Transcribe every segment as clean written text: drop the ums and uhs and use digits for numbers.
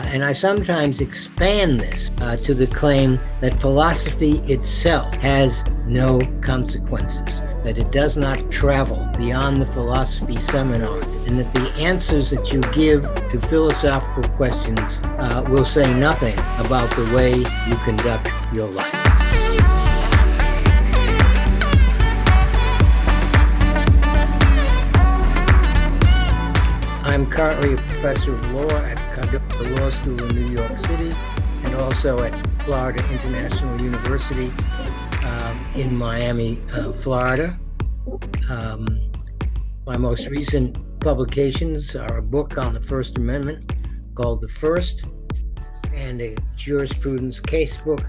And I sometimes expand this to the claim that philosophy itself has no consequences, that it does not travel beyond the philosophy seminar, and that the answers that you give to philosophical questions will say nothing about the way you conduct your life. I'm currently a professor of law at Cardozo Law School in New York City and also at Florida International University in Miami, Florida. My most recent publications are a book on the First Amendment called The First and a jurisprudence casebook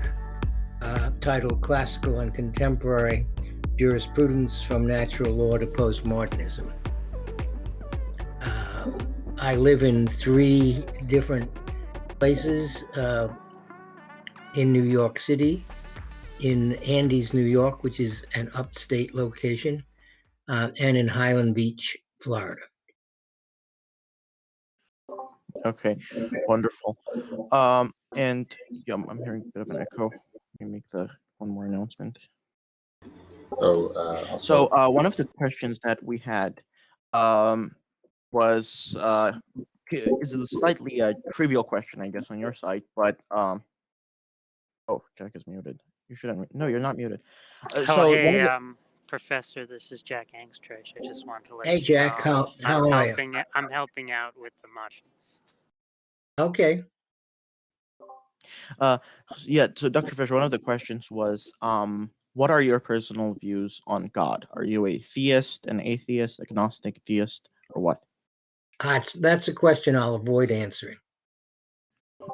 titled Classical and Contemporary Jurisprudence from Natural Law to Post-modernism. I live in 3 different places in New York City, in Andes, New York, which is an upstate location, and in Highland Beach, Florida. Okay, wonderful. And yeah, I'm hearing a bit of an echo. Let me make one more announcement. So one of the questions that we had was is a slightly trivial question, I guess, on your side, but oh, Jack is muted. You shouldn't. No, you're not muted. Hey, Professor, this is Jack Angstridge. I just wanted to let Hey, you Jack, know how are you? I'm helping out with the motion. Okay. Yeah. So, Dr. Fisher, one of the questions was, what are your personal views on God? Are you a theist, an atheist, agnostic, deist, or what? That's a question I'll avoid answering.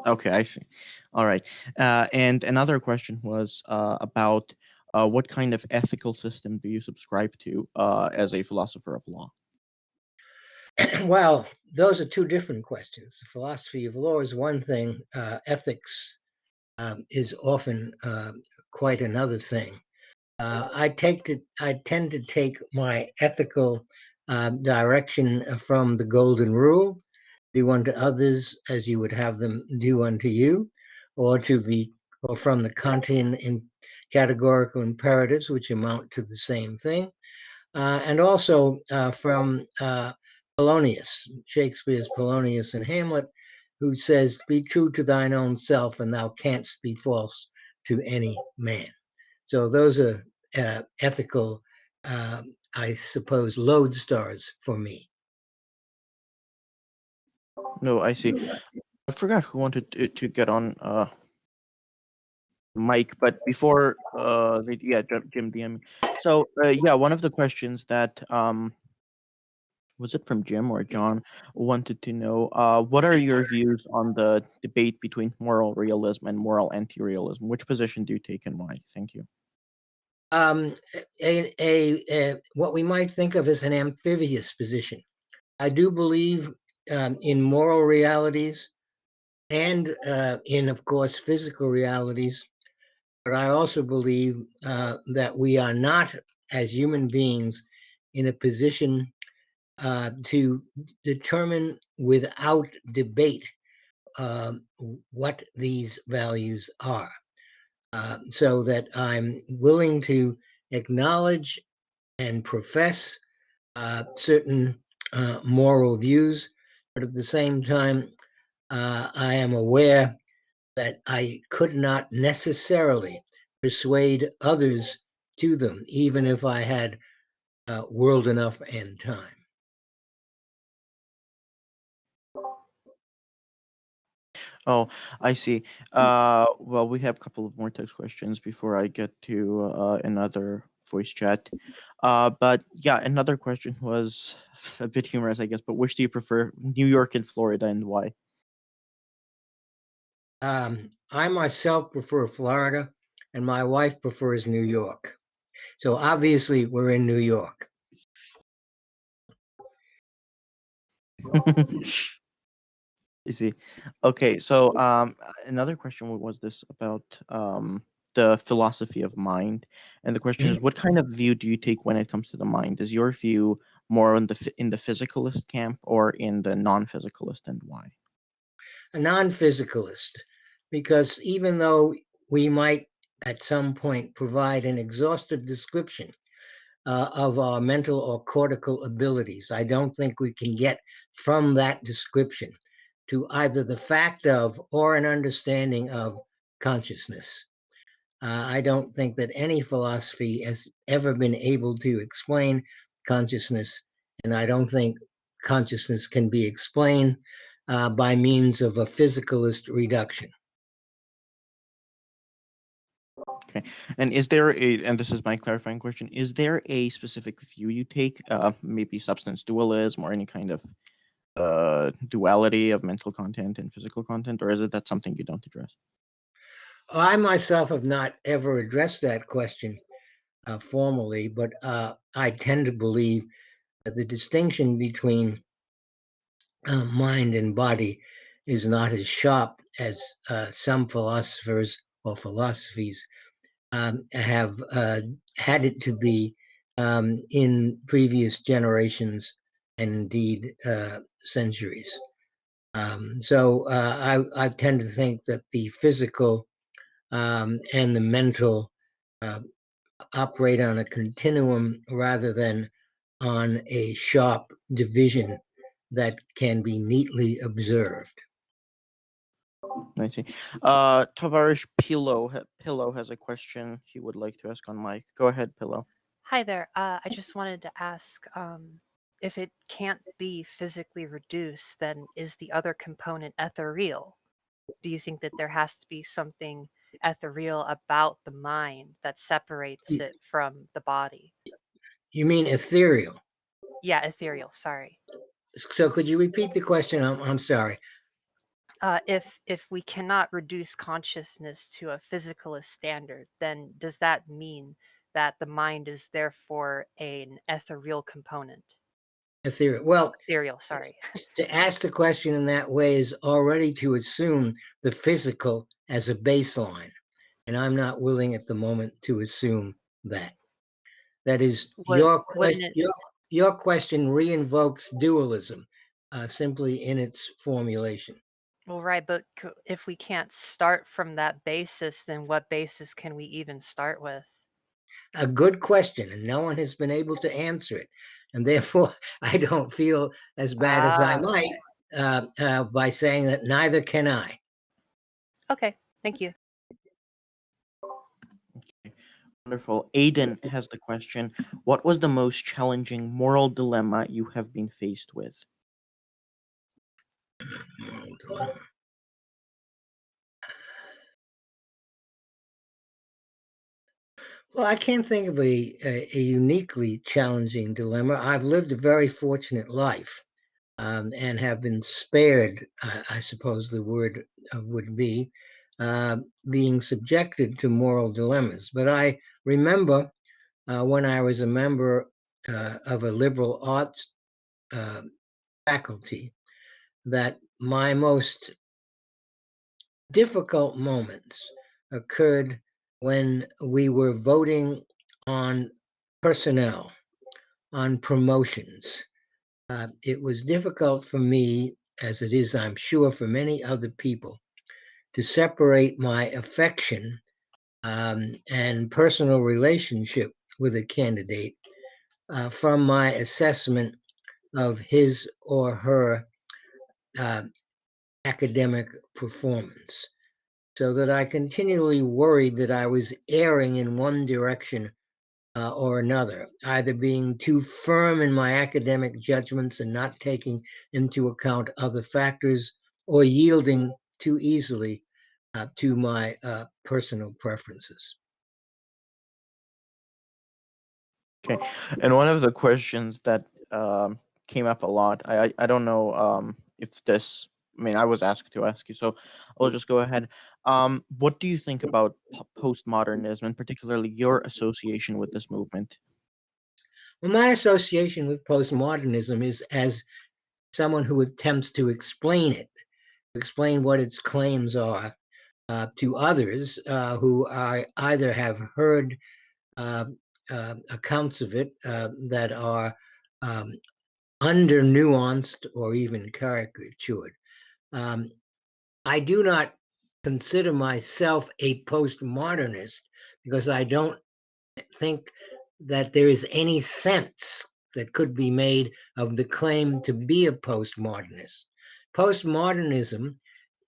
Okay, I see. All right. And another question was about what kind of ethical system do you subscribe to as a philosopher of law? Well, those are 2 different questions. The philosophy of law is one thing. Ethics is often quite another thing. I tend to take my ethical direction from the golden rule: do unto others as you would have them do unto you, or from the Kantian categorical imperatives, which amount to the same thing, and also from Polonius, Shakespeare's Polonius in Hamlet, who says, "Be true to thine own self, and thou canst be false to any man." So those are ethical, I suppose, lodestars for me. No, I see. I forgot who wanted to get on mic, but before Jim DM. So yeah, one of the questions that was it from Jim or John wanted to know what are your views on the debate between moral realism and moral anti-realism? Which position do you take and why? Thank you. What we might think of as an amphibious position. I do believe in moral realities and in, of course, physical realities, but I also believe that we are not, as human beings, in a position to determine without debate what these values are. So that I'm willing to acknowledge and profess certain moral views, but at the same time, I am aware that I could not necessarily persuade others to them, even if I had world enough and time. Oh, I see. Well, we have a couple of more text questions before I get to another voice chat. But yeah, another question was a bit humorous, I guess. But which do you prefer, New York and Florida, and why? I myself prefer Florida, and my wife prefers New York. So obviously, we're in New York. You see. Okay, so another question was this about the philosophy of mind, and the question is, what kind of view do you take when it comes to the mind? Is your view more in the physicalist camp or in the non-physicalist, and why? a non-physicalist, because even though we might at some point provide an exhaustive description of our mental or cortical abilities, I don't think we can get from that description to either the fact of or an understanding of consciousness. I don't think that any philosophy has ever been able to explain consciousness, and I don't think consciousness can be explained by means of a physicalist reduction. Okay. And is there a, and this is my clarifying question, is there a specific view you take, maybe substance dualism or any kind of duality of mental content and physical content, or is it that something you don't address? I myself have not ever addressed that question formally, but I tend to believe that the distinction between mind and body is not as sharp as some philosophers or philosophies have had it to be in previous generations and indeed centuries. So I tend to think that the physical and the mental operate on a continuum rather than on a sharp division that can be neatly observed. I see. Tavarish Pillow has a question he would like to ask on mic. Go ahead, Pillow. Hi there. I just wanted to ask if it can't be physically reduced, then is the other component ethereal? Do you think that there has to be something ethereal about the mind that separates it from the body? You mean ethereal? Yeah, ethereal. Sorry. So could you repeat the question? I'm sorry. If we cannot reduce consciousness to a physicalist standard, then does that mean that the mind is therefore an ethereal component? Ethereal. Well, Ethereal. Sorry. to ask the question in that way is already to assume the physical as a baseline. And I'm not willing at the moment to assume that. That is, Wouldn't it? your question reinvokes dualism simply in its formulation. Well, right, but if we can't start from that basis, then what basis can we even start with? A good question, and no one has been able to answer it. And therefore, I don't feel as bad as I might by saying that neither can I. Okay, thank you. Okay. Wonderful. Aiden has the question. What was the most challenging moral dilemma you have been faced with? Well, I can't think of a uniquely challenging dilemma. I've lived a very fortunate life and have been spared, I suppose the word would be, being subjected to moral dilemmas. But I remember when I was a member of a liberal arts faculty that my most difficult moments occurred when we were voting on personnel, on promotions. It was difficult for me, as it is, I'm sure, for many other people, to separate my affection and personal relationship with a candidate from my assessment of his or her academic performance. So that I continually worried that I was erring in one direction or another, either being too firm in my academic judgments and not taking into account other factors, or yielding too easily to my personal preferences. Okay. And one of the questions that came up a lot, I don't know if this, I mean, I was asked to ask you, so I'll just go ahead. What do you think about postmodernism, and particularly your association with this movement? Well, my association with postmodernism is as someone who attempts to explain it, explain what its claims are to others who either have heard accounts of it that are under nuanced or even caricatured. I do not consider myself a postmodernist because I don't think that there is any sense that could be made of the claim to be a postmodernist. Postmodernism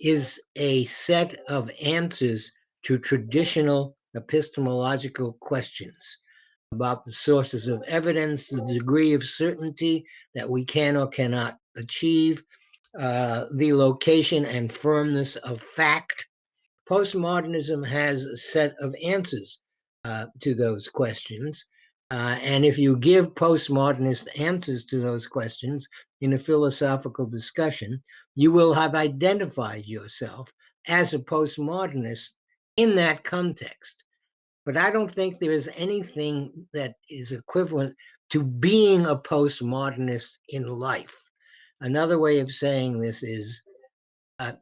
is a set of answers to traditional epistemological questions about the sources of evidence, the degree of certainty that we can or cannot achieve, the location and firmness of fact. Postmodernism has a set of answers to those questions. And if you give postmodernist answers to those questions in a philosophical discussion, you will have identified yourself as a postmodernist in that context. But I don't think there is anything that is equivalent to being a postmodernist in life. Another way of saying this is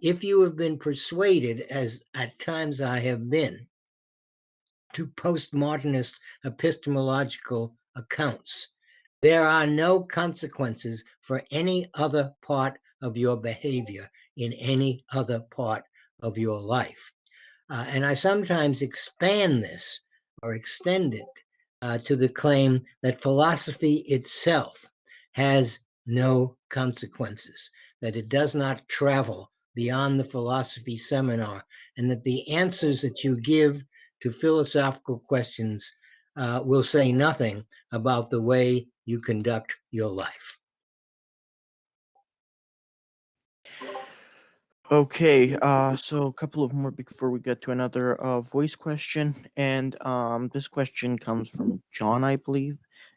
if you have been persuaded, as at times I have been, to postmodernist epistemological accounts, there are no consequences for any other part of your behavior in any other part of your life. And I sometimes expand this or extend it to the claim that philosophy itself has no consequences, that it does not travel beyond the philosophy seminar, and that the answers that you give to philosophical questions will say nothing about the way you conduct your life. Okay, so a couple of more before we get to another voice question, and this question comes from John, I believe,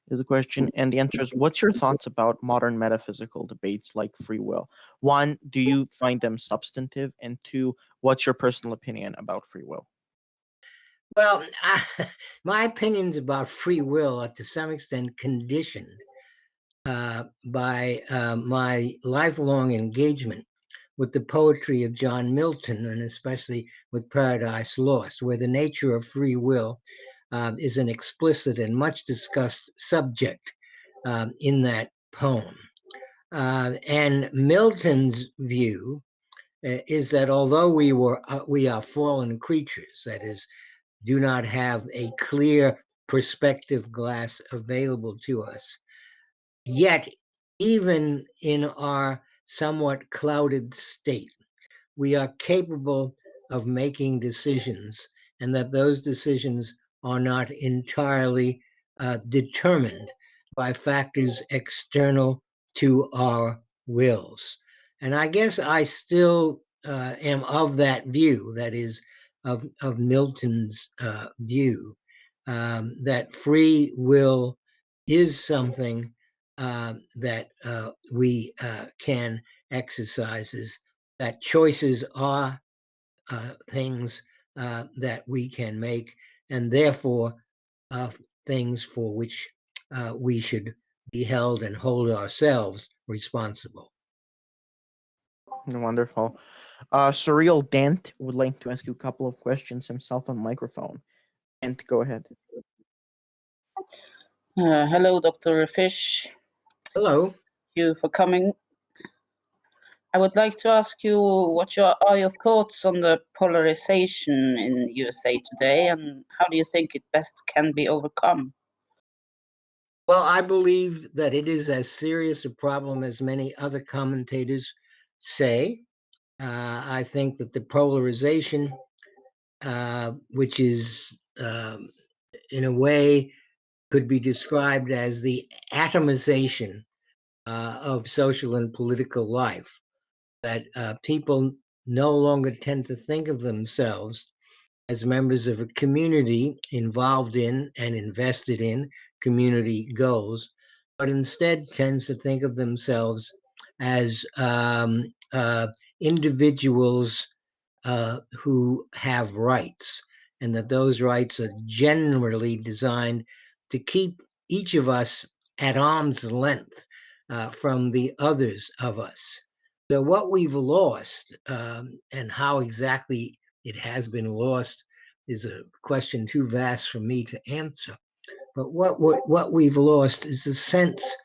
is the question, and the answer is: what's your thoughts about modern metaphysical debates like free will? One, do you find them substantive? And two, what's your personal opinion about free will? Well, my opinions about free will are to some extent conditioned by my lifelong engagement with the poetry of John Milton, and especially with Paradise Lost, where the nature of free will is an explicit and much discussed subject in that poem. And Milton's view is that although we are fallen creatures, that is, do not have a clear perspective glass available to us, yet even in our somewhat clouded state, we are capable of making decisions, and that those decisions are not entirely determined by factors external to our wills. And I guess I still am of that view, that is, of Milton's view, that free will is something that we can exercise, that choices are things that we can make, and therefore things for which we should be held and hold ourselves responsible. Wonderful. Surreal Dent would like to ask you a couple of questions himself on microphone. Dent, go ahead. Hello, Dr. Fish. Hello. Thank you for coming. I would like to ask you what are your thoughts on the polarization in USA today, and how do you think it best can be overcome? Well, I believe that it is as serious a problem as many other commentators say. I think that the polarization, which is in a way could be described as the atomization of social and political life, that people no longer tend to think of themselves as members of a community involved in and invested in community goals, but instead tends to think of themselves as individuals who have rights, and that those rights are generally designed to keep each of us at arm's length from the others of us. So what we've lost, and how exactly it has been lost, is a question too vast for me to answer. But what we've lost is a sense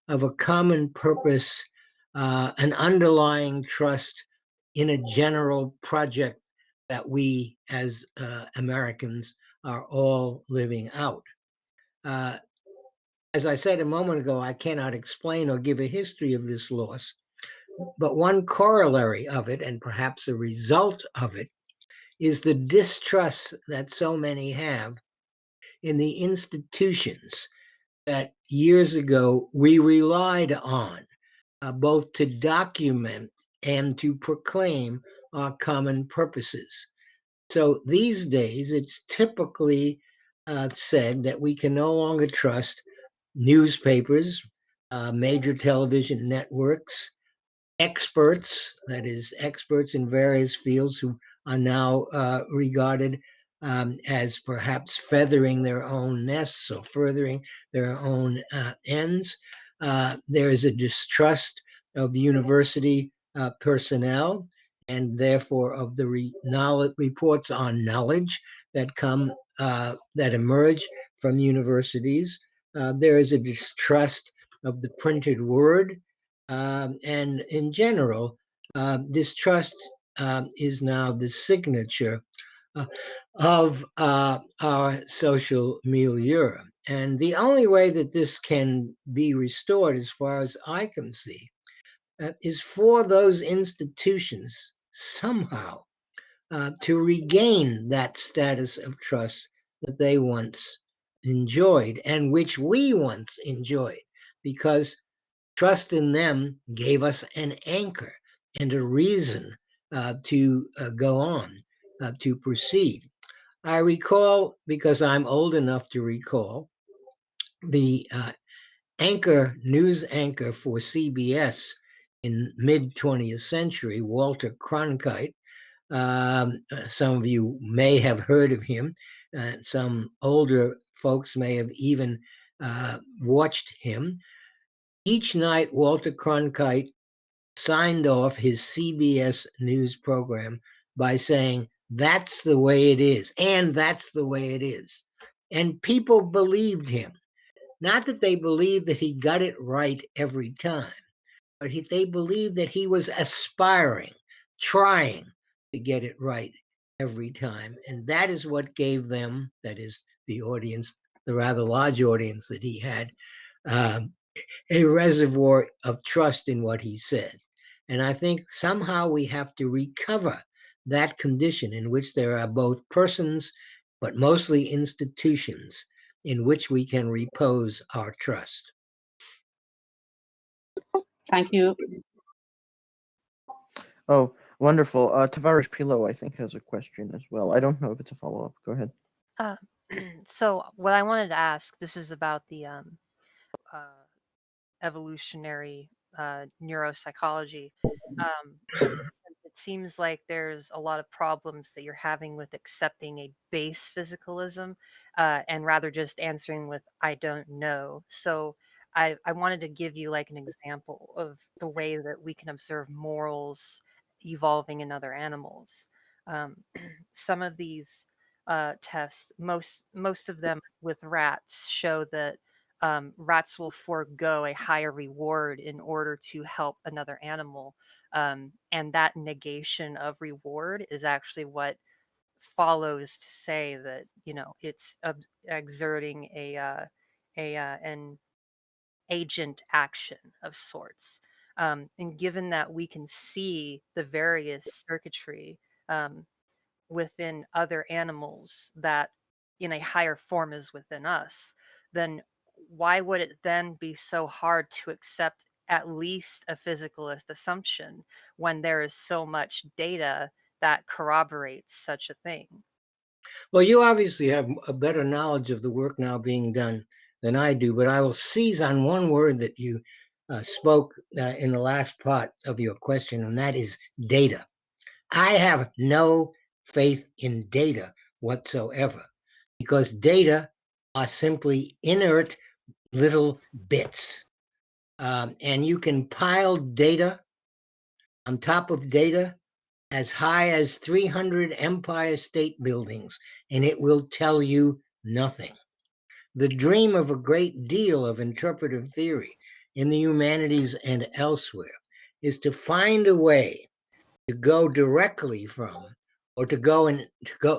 of a common purpose, an underlying trust in a general project that we as Americans are all living out. As I said a moment ago, I cannot explain or give a history of this loss, but one corollary of it, and perhaps a result of it, is the distrust that so many have in the institutions that years ago we relied on, both to document and to proclaim our common purposes. So these days, it's typically said that we can no longer trust newspapers, major television networks, experts, that is, experts in various fields who are now regarded as perhaps feathering their own nests or furthering their own ends. There is a distrust of university personnel and therefore of the reports on knowledge that come that emerge from universities. There is a distrust of the printed word. And in general, distrust is now the signature of our social milieu. And the only way that this can be restored, as far as I can see, is for those institutions somehow to regain that status of trust that they once enjoyed and which we once enjoyed, because trust in them gave us an anchor and a reason to go on, to proceed. I recall, because I'm old enough to recall, the news anchor for CBS in mid-20th century, Walter Cronkite. Some of you may have heard of him. Some older folks may have even watched him. Each night, Walter Cronkite signed off his CBS News program by saying, "That's the way it is, and that's the way it is." And people believed him. Not that they believed that he got it right every time, but they believed that he was aspiring, trying to get it right every time. And that is what gave them, that is the audience, the rather large audience that he had, a reservoir of trust in what he said. And I think somehow we have to recover that condition in which there are both persons, but mostly institutions, in which we can repose our trust. Thank you. Oh, wonderful. Tavares Pilo, I think, has a question as well. I don't know if it's a follow-up. Go ahead. So what I wanted to ask, this is about the evolutionary neuropsychology. It seems like there's a lot of problems that you're having with accepting a base physicalism and rather just answering with "I don't know." So I wanted to give you like an example of the way that we can observe morals evolving in other animals. Some of these tests, most of them with rats, show that rats will forego a higher reward in order to help another animal. And that negation of reward is actually what follows to say that, you know, it's exerting an agent action of sorts. And given that we can see the various circuitry within other animals that in a higher form is within us, then why would it then be so hard to accept at least a physicalist assumption when there is so much data that corroborates such a thing? Well, you obviously have a better knowledge of the work now being done than I do, but I will seize on one word that you spoke in the last part of your question, and that is data. I have no faith in data whatsoever, because data are simply inert little bits. And you can pile data on top of data as high as 300 Empire State Buildings, and it will tell you nothing. The dream of a great deal of interpretive theory in the humanities and elsewhere is to find a way to go directly from, or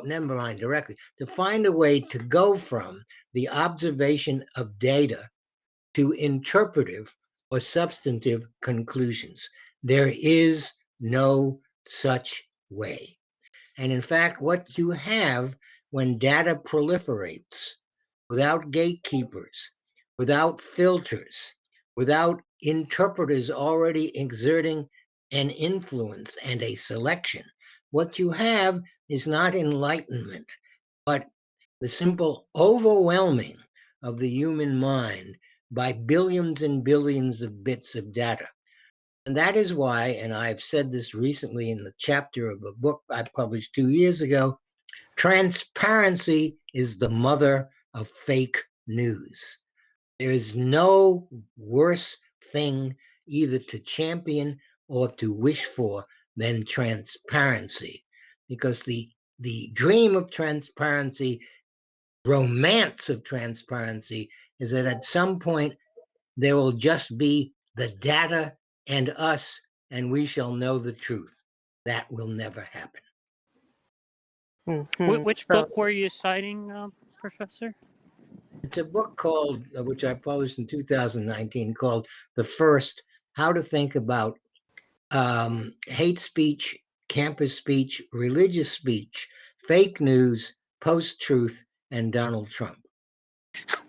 never mind directly, to find a way to go from the observation of data to interpretive or substantive conclusions. There is no such way. And in fact, what you have when data proliferates without gatekeepers, without filters, without interpreters already exerting an influence and a selection, what you have is not enlightenment, but the simple overwhelming of the human mind by billions and billions of bits of data. And that is why, and I've said this recently in the chapter of a book I published 2 years ago, transparency is the mother of fake news. There is no worse thing either to champion or to wish for than transparency, because the dream of transparency, romance of transparency, is that at some point there will just be the data and us, and we shall know the truth. That will never happen. Which book were you citing, Professor? It's a book called, which I published in 2019, called The First: How to Think About Hate Speech, Campus Speech, Religious Speech, Fake News, Post-Truth, and Donald Trump.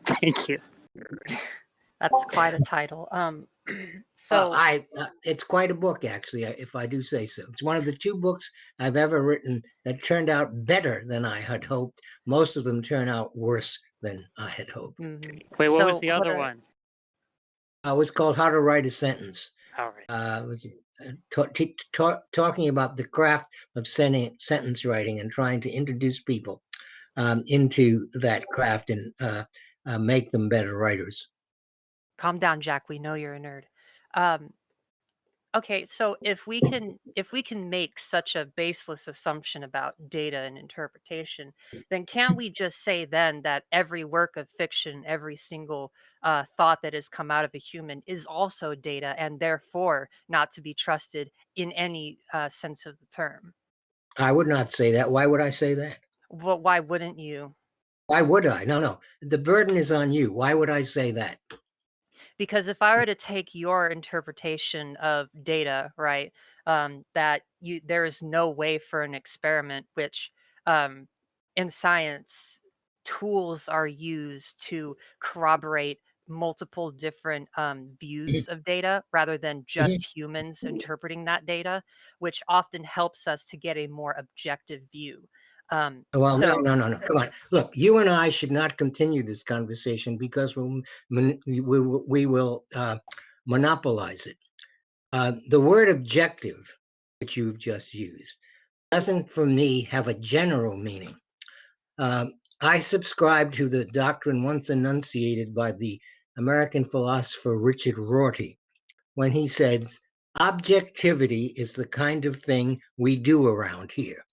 Thank you. That's quite a title. So it's quite a book, actually, if I do say so. It's one of the 2 books I've ever written that turned out better than I had hoped. Most of them turn out worse than I had hoped. Wait, what was the other one? It was called How to Write a Sentence. All right. It was talking about the craft of sentence writing and trying to introduce people into that craft and make them better writers. calm down, Jack. We know you're a nerd. Okay, so if we can make such a baseless assumption about data and interpretation, then can't we just say then that every work of fiction, every single thought that has come out of a human is also data and therefore not to be trusted in any sense of the term? I would not say that. Why would I say that? Well, why wouldn't you? Why would I? No. The burden is on you. Why would I say that? Because if I were to take your interpretation of data, right, that there is no way for an experiment, which in science, tools are used to corroborate multiple different views of data rather than just humans interpreting that data, which often helps us to get a more objective view. Well, no. Come on. Look, you and I should not continue this conversation because we will monopolize it. The word objective, which you've just used, doesn't, for me, have a general meaning. I subscribe to the doctrine once enunciated by the American philosopher Richard Rorty, when he said, objectivity is the kind of thing we do around here.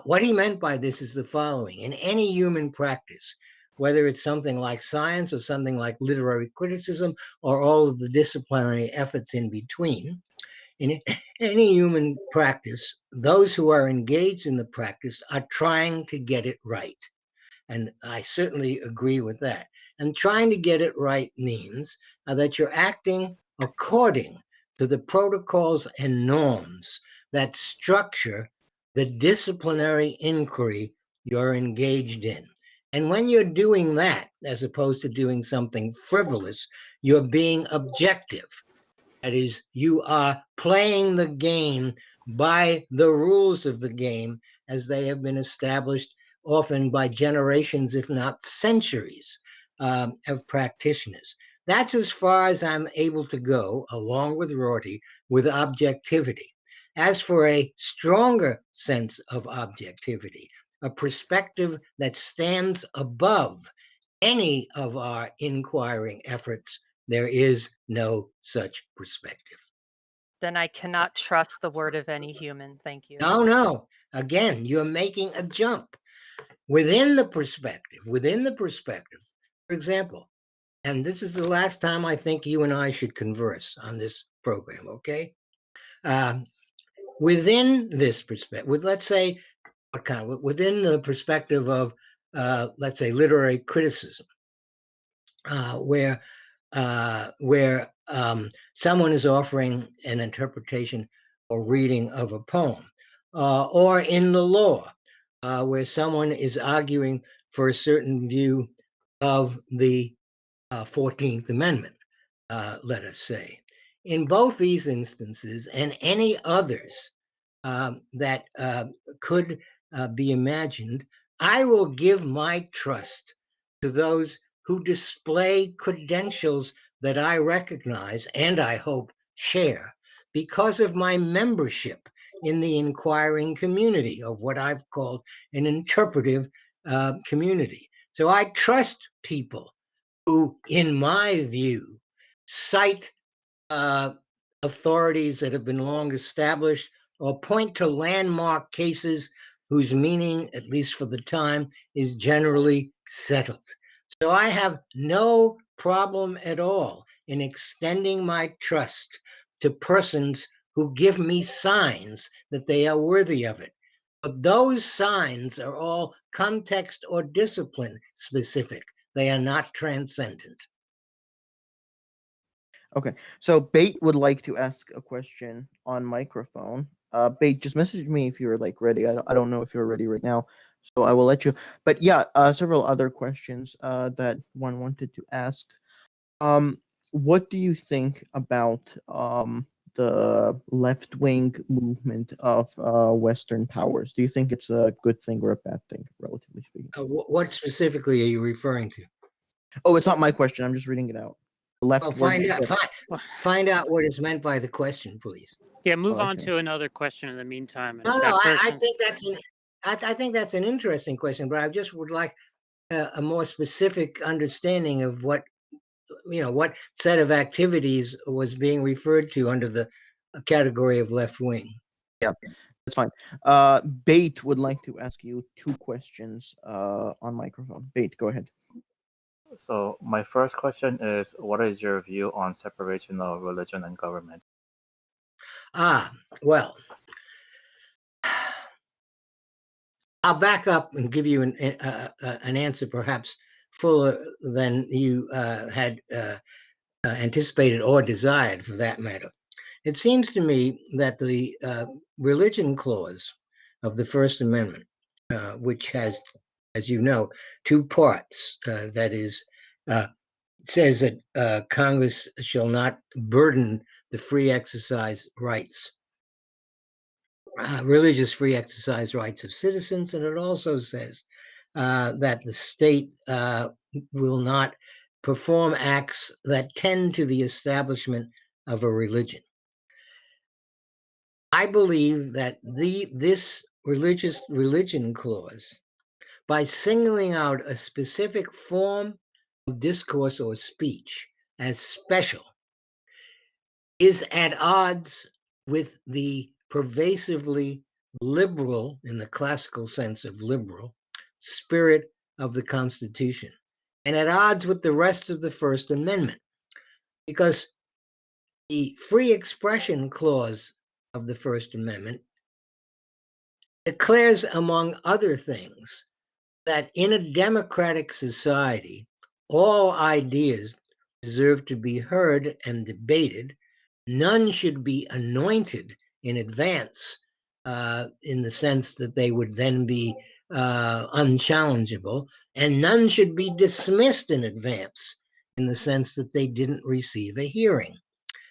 What he meant by this is the following. In any human practice, whether it's something like science or something like literary criticism or all of the disciplinary efforts in between, in any human practice, those who are engaged in the practice are trying to get it right. And I certainly agree with that. And trying to get it right means that you're acting according to the protocols and norms that structure the disciplinary inquiry you're engaged in. And when you're doing that, as opposed to doing something frivolous, you're being objective. That is, you are playing the game by the rules of the game as they have been established often by generations, if not centuries, of practitioners. That's as far as I'm able to go, along with Rorty, with objectivity. As for a stronger sense of objectivity, a perspective that stands above any of our inquiring efforts, there is no such perspective. Then I cannot trust the word of any human. Thank you. No. Again, you're making a jump within the perspective. For example, and this is the last time I think you and I should converse on this program, okay? within this perspective, let's say, within the perspective of, let's say, literary criticism, where someone is offering an interpretation or reading of a poem, or in the law, where someone is arguing for a certain view of the 14th Amendment, let us say. In both these instances and any others that could be imagined, I will give my trust to those who display credentials that I recognize and I hope share because of my membership in the inquiring community of what I've called an interpretive community. So I trust people who, in my view, cite authorities that have been long established or point to landmark cases whose meaning, at least for the time, is generally settled. So I have no problem at all in extending my trust to persons who give me signs that they are worthy of it. But those signs are all context or discipline specific. They are not transcendent. Okay, so Bait would like to ask a question on microphone. Bait, just message me if you're like ready. I don't know if you're ready right now, so I will let you. But yeah, several other questions that one wanted to ask. What do you think about the left-wing movement of Western powers? Do you think it's a good thing or a bad thing, relatively speaking? What specifically are you referring to? Oh, it's not my question. I'm just reading it out. Well, find out what is meant by the question, please. Yeah, move I on see. to another question in the meantime. And No, if no, that I person, think that's an interesting question, but I just would like a more specific understanding of what set of activities was being referred to under the category of left wing. Yeah, that's fine. Bait would like to ask you two questions on microphone. Bait, go ahead. So my first question is, what is your view on separation of religion and government? Well, I'll back up and give you an answer perhaps fuller than you had anticipated or desired, for that matter. It seems to me that the religion clause of the First Amendment, which has, as you know, two parts, that is, says that Congress shall not burden the free exercise rights, religious free exercise rights of citizens, and it also says that the state will not perform acts that tend to the establishment of a religion. I believe that this religion clause, by singling out a specific form of discourse or speech as special, is at odds with the pervasively liberal, in the classical sense of liberal, spirit of the Constitution, and at odds with the rest of the First Amendment, because the free expression clause of the First Amendment declares, among other things, that in a democratic society, all ideas deserve to be heard and debated. None should be anointed in advance, in the sense that they would then be unchallengeable, and none should be dismissed in advance in the sense that they didn't receive a hearing.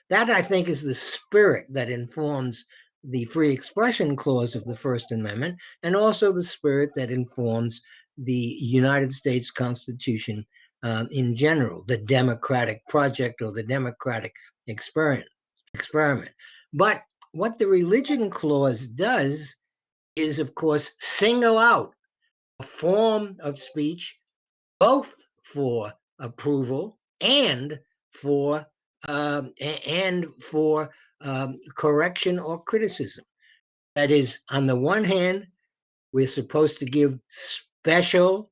That, I think, is the spirit that informs the free expression clause of the First Amendment, and also the spirit that informs the United States Constitution in general, the democratic project or the democratic experiment. But what the religion clause does is, of course, single out a form of speech both for approval and for correction or criticism. That is, on the one hand, we're supposed to give special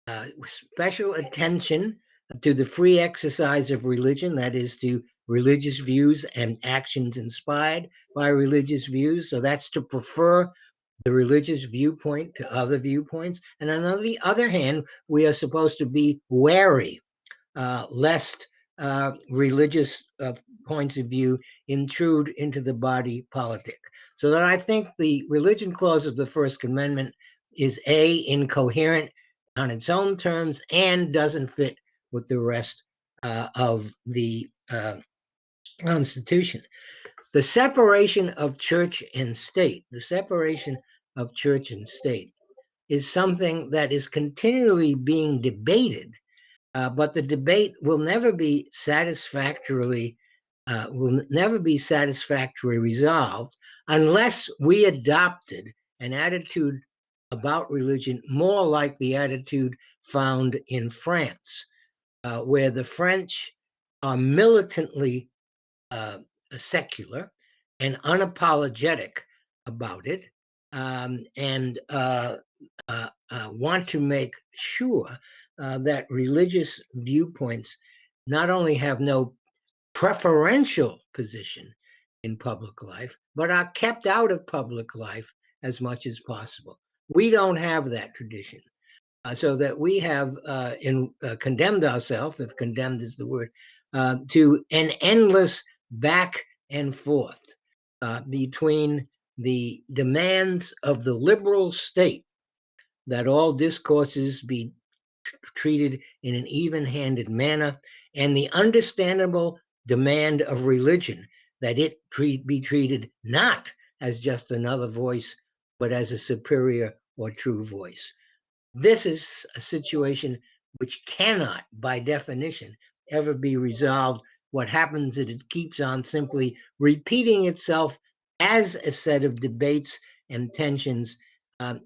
attention to the free exercise of religion, that is, to religious views and actions inspired by religious views. So that's to prefer the religious viewpoint to other viewpoints. And on the other hand, we are supposed to be wary lest religious points of view intrude into the body politic. So that I think the religion clause of the First Amendment is incoherent on its own terms and doesn't fit with the rest of the Constitution. The separation of church and state, is something that is continually being debated, but the debate will never be satisfactorily resolved unless we adopted an attitude about religion more like the attitude found in France, where the French are militantly secular and unapologetic about it, and want to make sure that religious viewpoints not only have no preferential position in public life, but are kept out of public life as much as possible. We don't have that tradition. So that we have condemned ourselves, if condemned is the word, to an endless back and forth between the demands of the liberal state that all discourses be treated in an even-handed manner, and the understandable demand of religion that it be treated not as just another voice, but as a superior or true voice. This is a situation which cannot, by definition, ever be resolved. What happens is it keeps on simply repeating itself as a set of debates and tensions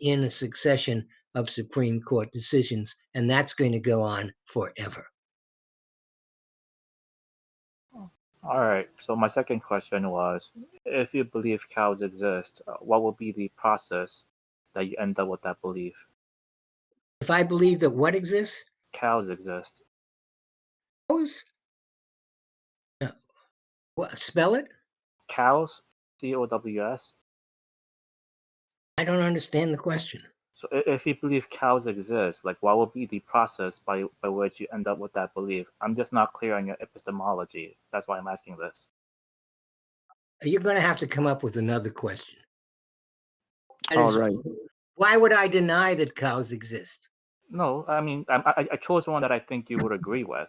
in a succession of Supreme Court decisions, and that's going to go on forever. All right. So my second question was, if you believe cows exist, what will be the process that you end up with that belief? If I believe that what exists? Cows exist. Cows? No. What, spell it? Cows, COWS. I don't understand the question. So if you believe cows exist, like what will be the process by which you end up with that belief? I'm just not clear on your epistemology. That's why I'm asking this. You're going to have to come up with another question. All right. Why would I deny that cows exist? No, I mean, I chose one that I think you would agree with.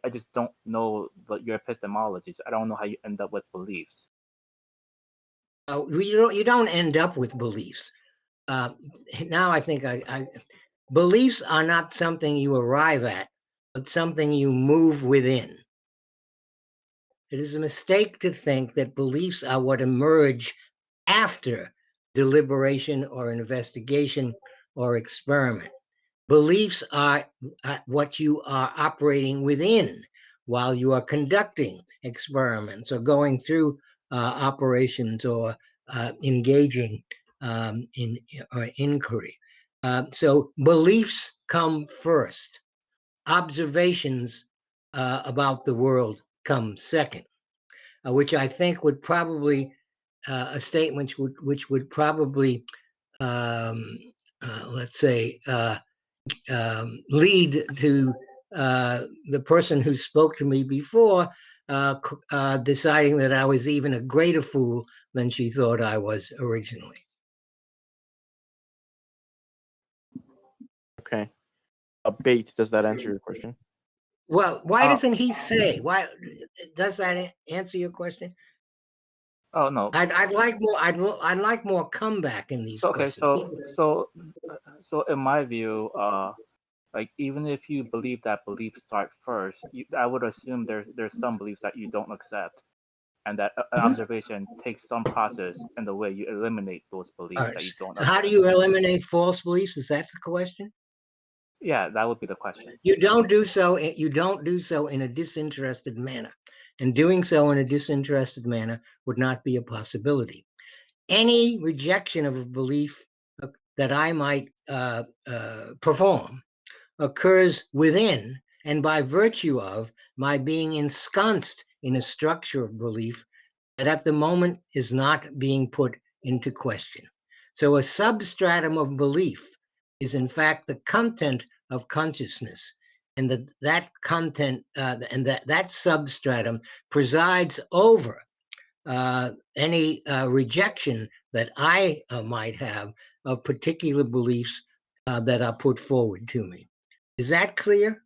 I just don't know your epistemology. So I don't know how you end up with beliefs. You don't end up with beliefs. Now I think beliefs are not something you arrive at, but something you move within. It is a mistake to think that beliefs are what emerge after deliberation or investigation or experiment. Beliefs are what you are operating within while you are conducting experiments or going through operations or engaging in inquiry. So beliefs come first. Observations about the world come second, which I think would probably a statement which would probably let's say lead to the person who spoke to me before deciding that I was even a greater fool than she thought I was originally. Okay. Bait, does that answer your question? Well, why doesn't he say? Why does that answer your question? Oh no. I'd like more. I'd like more comeback in these questions. So in my view, like even if you believe that beliefs start first, I would assume there's some beliefs that you don't accept, and that observation takes some process in the way you eliminate those beliefs that you don't So accept. how do you eliminate false beliefs? Is that the question? Yeah, that would be the question. You don't do so. You don't do so in a disinterested manner, and doing so in a disinterested manner would not be a possibility. Any rejection of a belief that I might perform occurs within and by virtue of my being ensconced in a structure of belief that at the moment is not being put into question. So a substratum of belief is in fact the content of consciousness, and that content and that substratum presides over any rejection that I might have of particular beliefs that are put forward to me. Is that clear?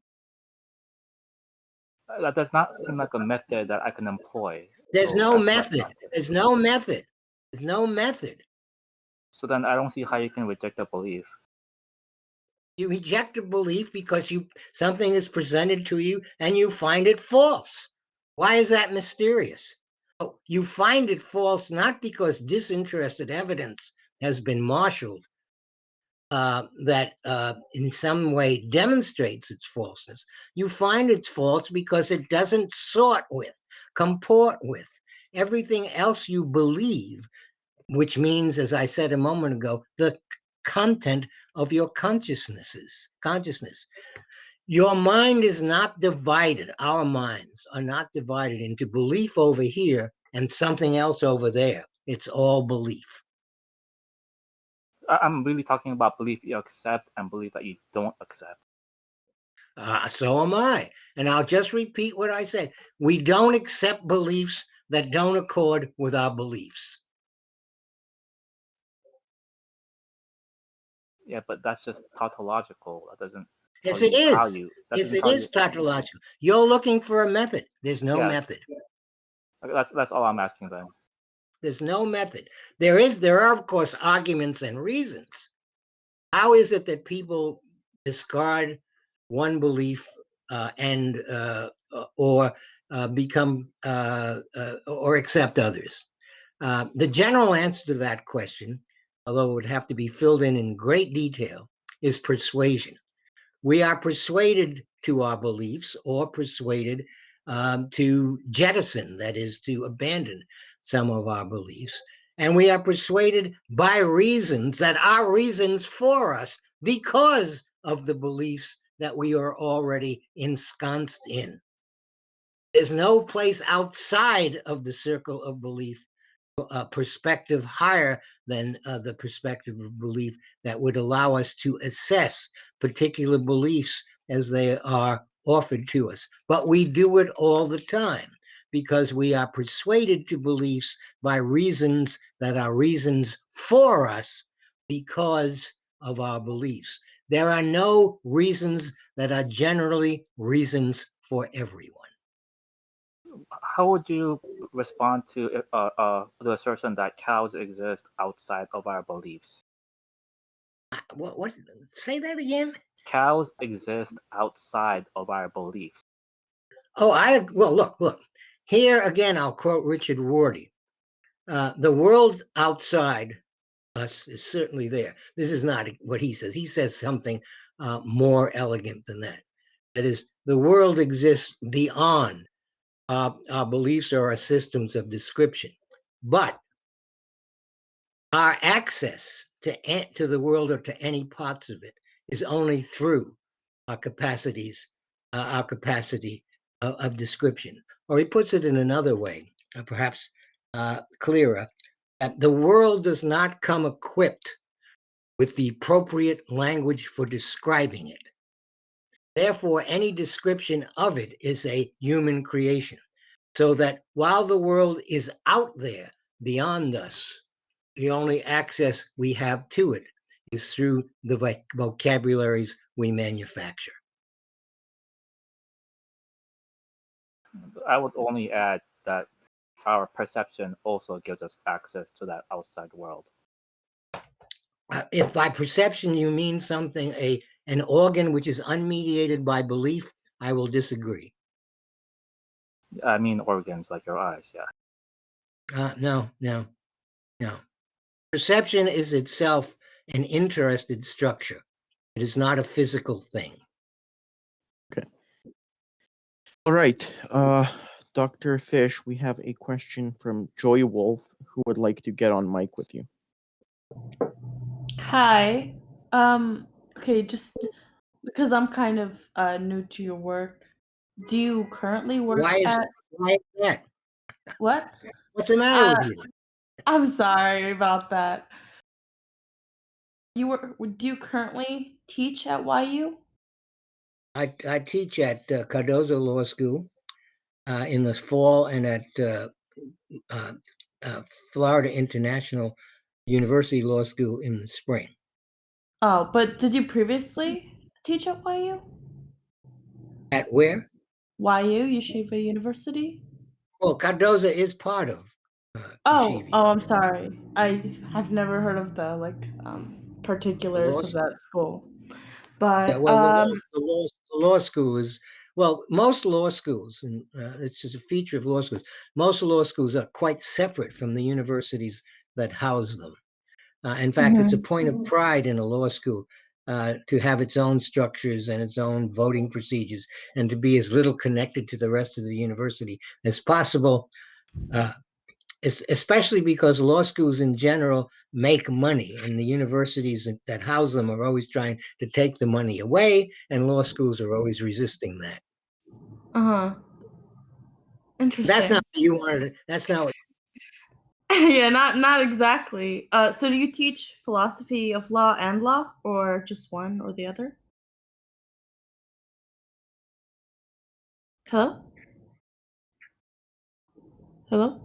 That does not seem like a method that I can employ. There's So no that's method. not- There's no method. There's no method. So then I don't see how you can reject a belief. You reject a belief because something is presented to you and you find it false. Why is that mysterious? Oh, you find it false not because disinterested evidence has been marshaled that in some way demonstrates its falseness. You find it's false because it doesn't comport with everything else you believe, which means, as I said a moment ago, the content of your consciousness. Your mind is not divided. Our minds are not divided into belief over here and something else over there. It's all belief. I'm really talking about belief you accept and belief that you don't accept. So am I. And I'll just repeat what I said. We don't accept beliefs that don't accord with our beliefs. Yeah, but that's just tautological. That doesn't Yes, tell it you how is. you. Yes, it is tautological. You're looking for a method. There's no Yes. method. That's all I'm asking then. There's no method. There are, of course, arguments and reasons. How is it that people discard one belief or become or accept others? The general answer to that question, although it would have to be filled in great detail, is persuasion. We are persuaded to our beliefs or persuaded to jettison, that is, to abandon some of our beliefs. And we are persuaded by reasons that are reasons for us because of the beliefs that we are already ensconced in. There's no place outside of the circle of belief, a perspective higher than the perspective of belief that would allow us to assess particular beliefs as they are offered to us. But we do it all the time because we are persuaded to beliefs by reasons that are reasons for us because of our beliefs. There are no reasons that are generally reasons for everyone. How would you respond to the assertion that cows exist outside of our beliefs? What? Say that again? Cows exist outside of our beliefs. Oh, well, look. Here again, I'll quote Richard Rorty. The world outside us is certainly there. This is not what he says. He says something more elegant than that. That is, the world exists beyond our beliefs or our systems of description. But our access to the world or to any parts of it is only through our capacity of description. Or he puts it in another way, perhaps clearer, that the world does not come equipped with the appropriate language for describing it. Therefore, any description of it is a human creation. So that while the world is out there beyond us, the only access we have to it is through the vocabularies we manufacture. I would only add that our perception also gives us access to that outside world. If by perception you mean something, an organ which is unmediated by belief, I will disagree. I mean organs like your eyes, yeah. No. Perception is itself an interested structure. It is not a physical thing. Okay. All right. Dr. Fish, we have a question from Joy Wolf who would like to get on mic with you. Hi. Okay, just because I'm kind of new to your work. Do you currently work Why is at that? what? What's the matter with you? I'm sorry about that. Do you currently teach at YU? I teach at Cardozo Law School in the fall, and at Florida International University Law School in the spring. Oh, but did you previously teach at YU? At where? YU, Yeshiva University? Well, Cardozo is part of Yeshiva. I'm sorry. I have never heard of the particulars of that school. But Yeah, well, the law school is, well, most law schools, and it's just a feature of law schools, most law schools are quite separate from the universities that house them. In fact, it's a point of pride in a law school to have its own structures and its own voting procedures, and to be as little connected to the rest of the university as possible, especially because law schools in general make money, and the universities that house them are always trying to take the money away, and law schools are always resisting that. Interesting. That's not what you wanted. That's not what. Yeah, not exactly. So do you teach philosophy of law and law, or just one or the other? Hello? Hello?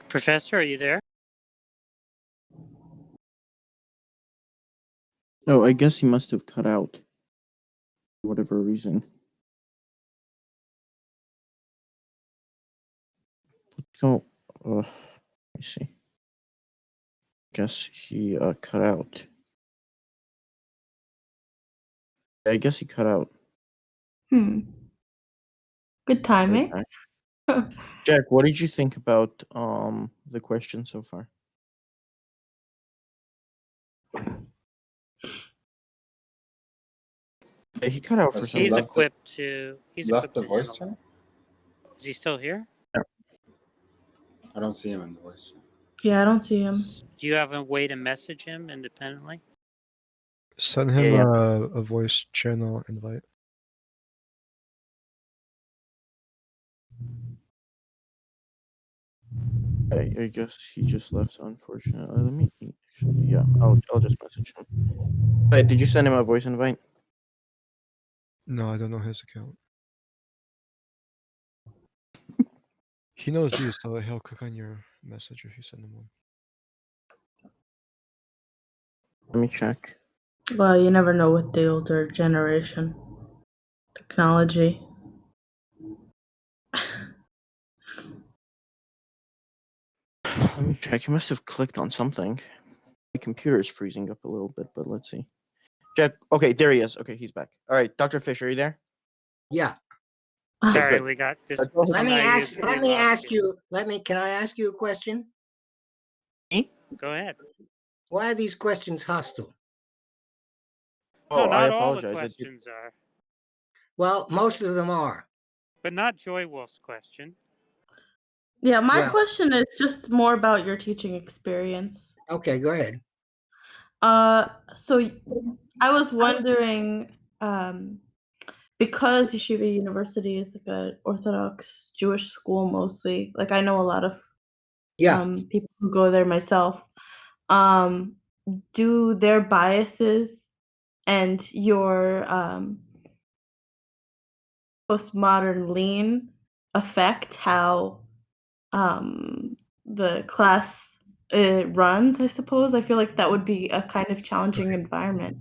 Professor, are you there? Oh, I guess he must have cut out for whatever reason. Let's go. Let me see. Guess he cut out. I guess he cut out. Good timing. Jack, what did you think about the question so far? Yeah, he cut out for some He's reason. equipped to. He's left equipped the to voice handle channel? it. Is he still here? I don't see him in the voice channel. Yeah, I don't see him. Do you have a way to message him independently? Send him Yeah. a voice channel invite. I guess he just left, unfortunately. Let me actually, yeah, I'll just message him. Wait, did you send him a voice invite? No, I don't know his account. He knows you, so he'll click on your message if you send him one. Let me check. Well, you never know with the older generation. Technology. Let me check. He must have clicked on something. My computer is freezing up a little bit, but let's see. Jack, okay, there he is. Okay, he's back. All right, Dr. Fisher, are you there? Yeah. Sorry, good. we got this. Let me ask you. Can I ask you a question? Me? Go ahead. Why are these questions hostile? Oh, No, I not all the apologize. questions are, Well, most of them are. but not Joy Wolf's question. Yeah, my Well- question is just more about your teaching experience. Okay, go ahead. So I was wondering, because Yeshiva University is like an Orthodox Jewish school mostly, like I know a lot of people who go there myself. Do their biases and your postmodern lean affect how the class runs? I suppose I feel like that would be a kind of challenging environment.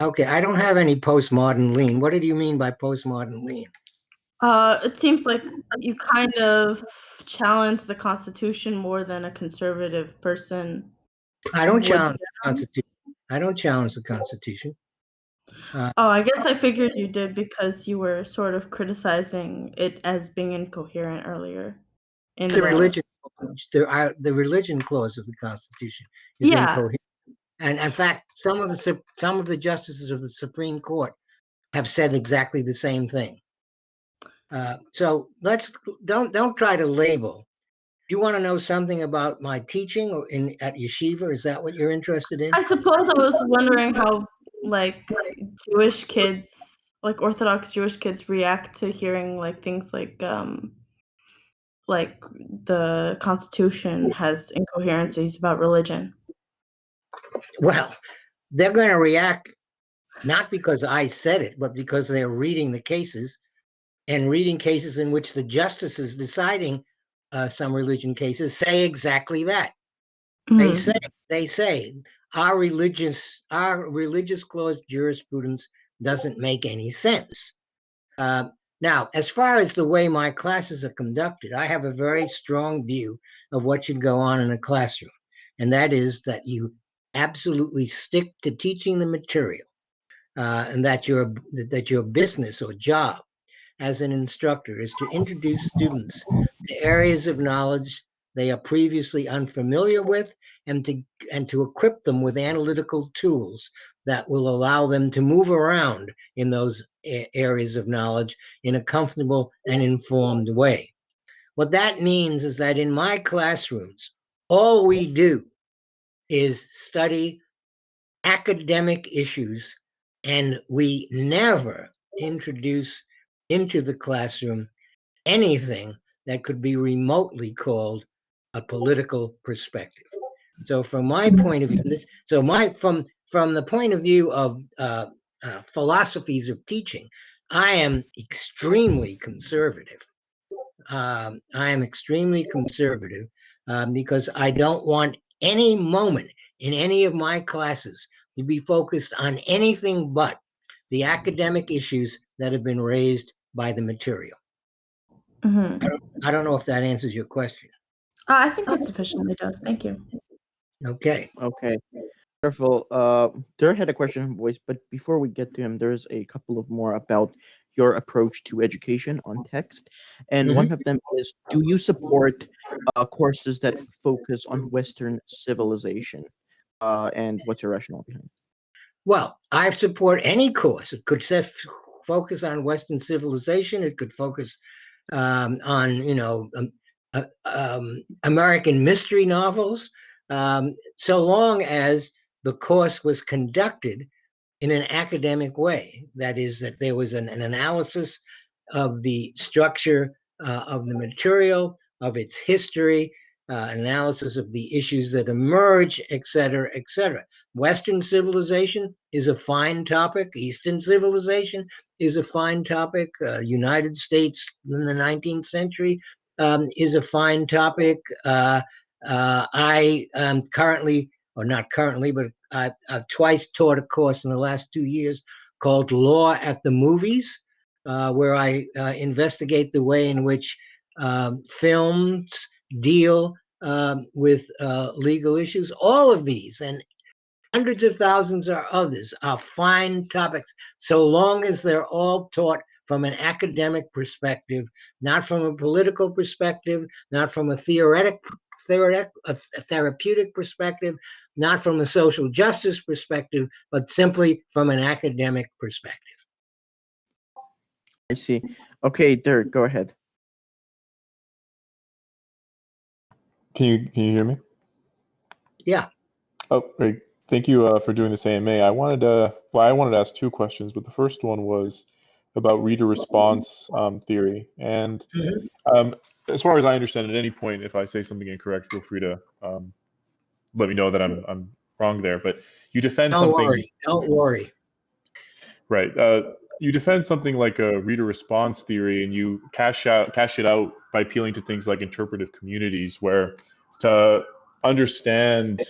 Okay, I don't have any postmodern lean. What did you mean by postmodern lean? It seems like you kind of challenge the Constitution more than a conservative person. I don't challenge the Constitution. I don't challenge the Constitution. I guess I figured you did because you were sort of criticizing it as being incoherent earlier. The religion clause of the Constitution is incoherent. And in fact, some of the justices of the Supreme Court have said exactly the same thing. So don't try to label. You want to know something about my teaching or at Yeshiva? Is that what you're interested in? I suppose I was wondering how like Jewish kids, like Orthodox Jewish kids, react to hearing like things like the Constitution has incoherencies about religion? Well, they're going to react not because I said it, but because they're reading the cases and reading cases in which the justices deciding some religion cases say exactly that. Mhm. They say our religious clause jurisprudence doesn't make any sense. Now, as far as the way my classes are conducted, I have a very strong view of what should go on in a classroom, and that is that you absolutely stick to teaching the material, and that your business or job as an instructor is to introduce students to areas of knowledge they are previously unfamiliar with, and to equip them with analytical tools that will allow them to move around in those areas of knowledge in a comfortable and informed way. What that means is that in my classrooms, all we do is study academic issues, and we never introduce into the classroom anything that could be remotely called a political perspective. So from my point of view, from the point of view of philosophies of teaching, I am extremely conservative. Because I don't want any moment in any of my classes to be focused on anything but the academic issues that have been raised by the material. Mhm. I don't know if that answers your question. I think it sufficiently does. Thank you. Okay. Okay. Wonderful. Derek had a question from voice, but before we get to him, there's a couple of more about your approach to education on text. And one of them is, do you support courses that focus on Western civilization? And what's your rationale behind it? Well, I support any course. It could focus on Western civilization. It could focus on, American mystery novels, so long as the course was conducted in an academic way. That is, that there was an analysis of the structure of the material, of its history, analysis of the issues that emerge, et cetera, et cetera. Western civilization is a fine topic. Eastern civilization is a fine topic. United States in the 19th century is a fine topic. I currently, or not currently, but I've twice taught a course in the last 2 years called Law at the Movies, where I investigate the way in which films deal with legal issues. All of these and hundreds of thousands of others are fine topics, so long as they're all taught from an academic perspective, not from a political perspective, not from a therapeutic perspective, not from a social justice perspective, but simply from an academic perspective. I see. Okay, Derek, go ahead. Can you hear me? Yeah. Oh, great. Thank you for doing this AMA. I wanted to ask two questions, but the first one was about reader response theory. And as far as I understand, at any point, if I say something incorrect, feel free to let me know that I'm wrong there. But you defend something. Don't worry. Right. You defend something like a reader response theory, and you cash it out by appealing to things like interpretive communities, where to understand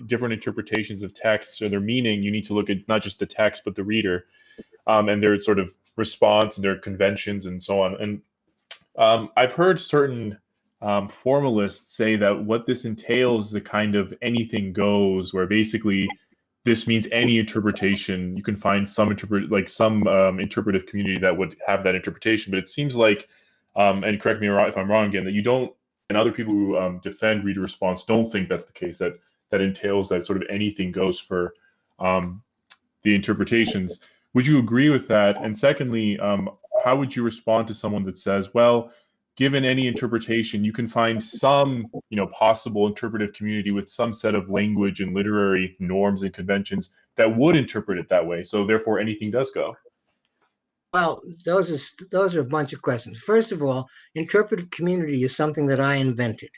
different interpretations of texts or their meaning, you need to look at not just the text but the reader, and their sort of response and their conventions and so on. And I've heard certain formalists say that what this entails is a kind of anything goes, where basically this means any interpretation. You can find some interpretive community that would have that interpretation, but it seems like, and correct me if I'm wrong again, that you don't, and other people who defend reader response don't think that's the case. That entails that sort of anything goes for the interpretations. Would you agree with that? And secondly, how would you respond to someone that says, well, given any interpretation, you can find some, possible interpretive community with some set of language and literary norms and conventions that would interpret it that way. So therefore, anything does go. Well, those are a bunch of questions. First of all, interpretive community is something that I invented.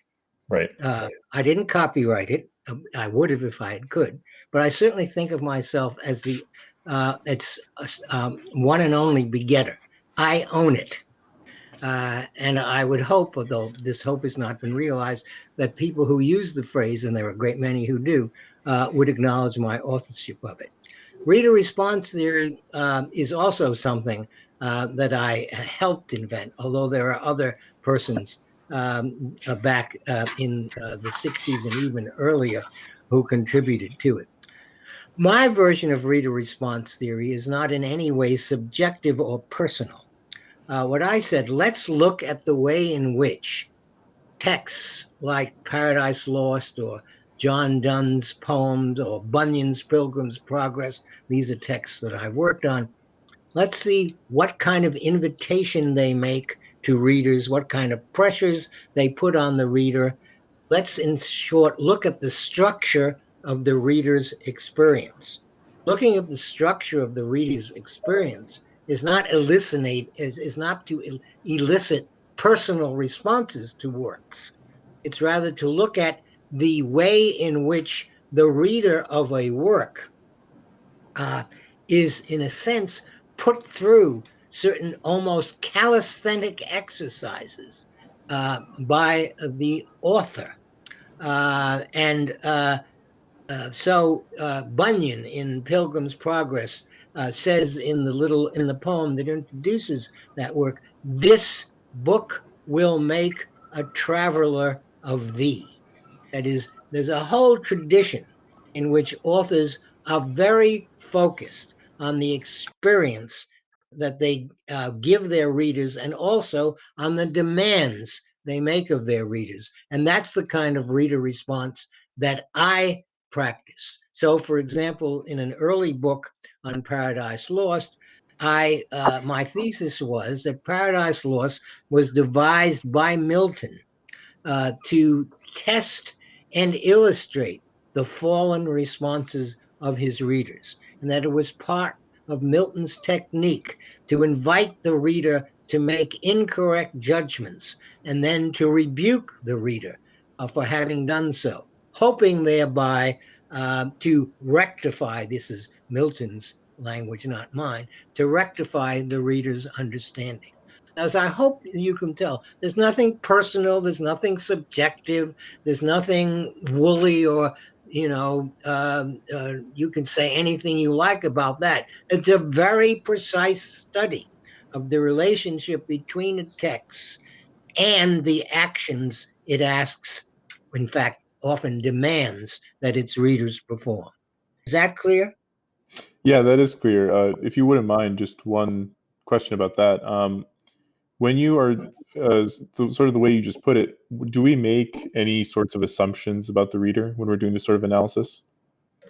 Right. I didn't copyright it. I would have if I could, but I certainly think of myself as the one and only begetter. I own it. And I would hope, although this hope has not been realized, that people who use the phrase, and there are a great many who do, would acknowledge my authorship of it. Reader response theory is also something that I helped invent, although there are other persons back in the 60s and even earlier who contributed to it. My version of reader response theory is not in any way subjective or personal. What I said, let's look at the way in which texts like Paradise Lost or John Donne's poems or Bunyan's Pilgrim's Progress, these are texts that I've worked on. Let's see what kind of invitation they make to readers, what kind of pressures they put on the reader. Let's, in short, look at the structure of the reader's experience. Looking at the structure of the reader's experience is not to elicit personal responses to works. It's rather to look at the way in which the reader of a work is, in a sense, put through certain almost calisthenic exercises by the author. So Bunyan in Pilgrim's Progress says in the poem that introduces that work, "This book will make a traveler of thee." That is, there's a whole tradition in which authors are very focused on the experience that they give their readers and also on the demands they make of their readers. And that's the kind of reader response that I practice. So, for example, in an early book on Paradise Lost, my thesis was that Paradise Lost was devised by Milton to test and illustrate the fallen responses of his readers, and that it was part of Milton's technique to invite the reader to make incorrect judgments and then to rebuke the reader for having done so, hoping thereby to rectify, this is Milton's language, not mine, to rectify the reader's understanding. As I hope you can tell, there's nothing personal, there's nothing subjective, there's nothing woolly or, you can say anything you like about that. It's a very precise study of the relationship between a text and the actions it asks, in fact, often demands that its readers perform. Is that clear? Yeah, that is clear. If you wouldn't mind, just one question about that. When you are sort of the way you just put it, do we make any sorts of assumptions about the reader when we're doing this sort of analysis?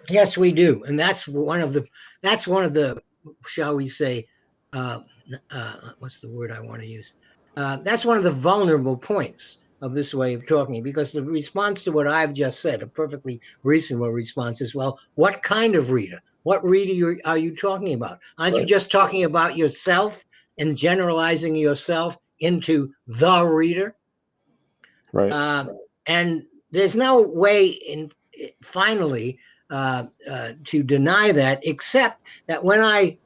Yes, we do, and that's one of the shall we say, what's the word I want to use? That's one of the vulnerable points of this way of talking, because the response to what I've just said, a perfectly reasonable response, is, well, what kind of reader? What reader are you talking about? Aren't you just talking about yourself and generalizing yourself into the reader? Right. And there's no way finally to deny that, except that when I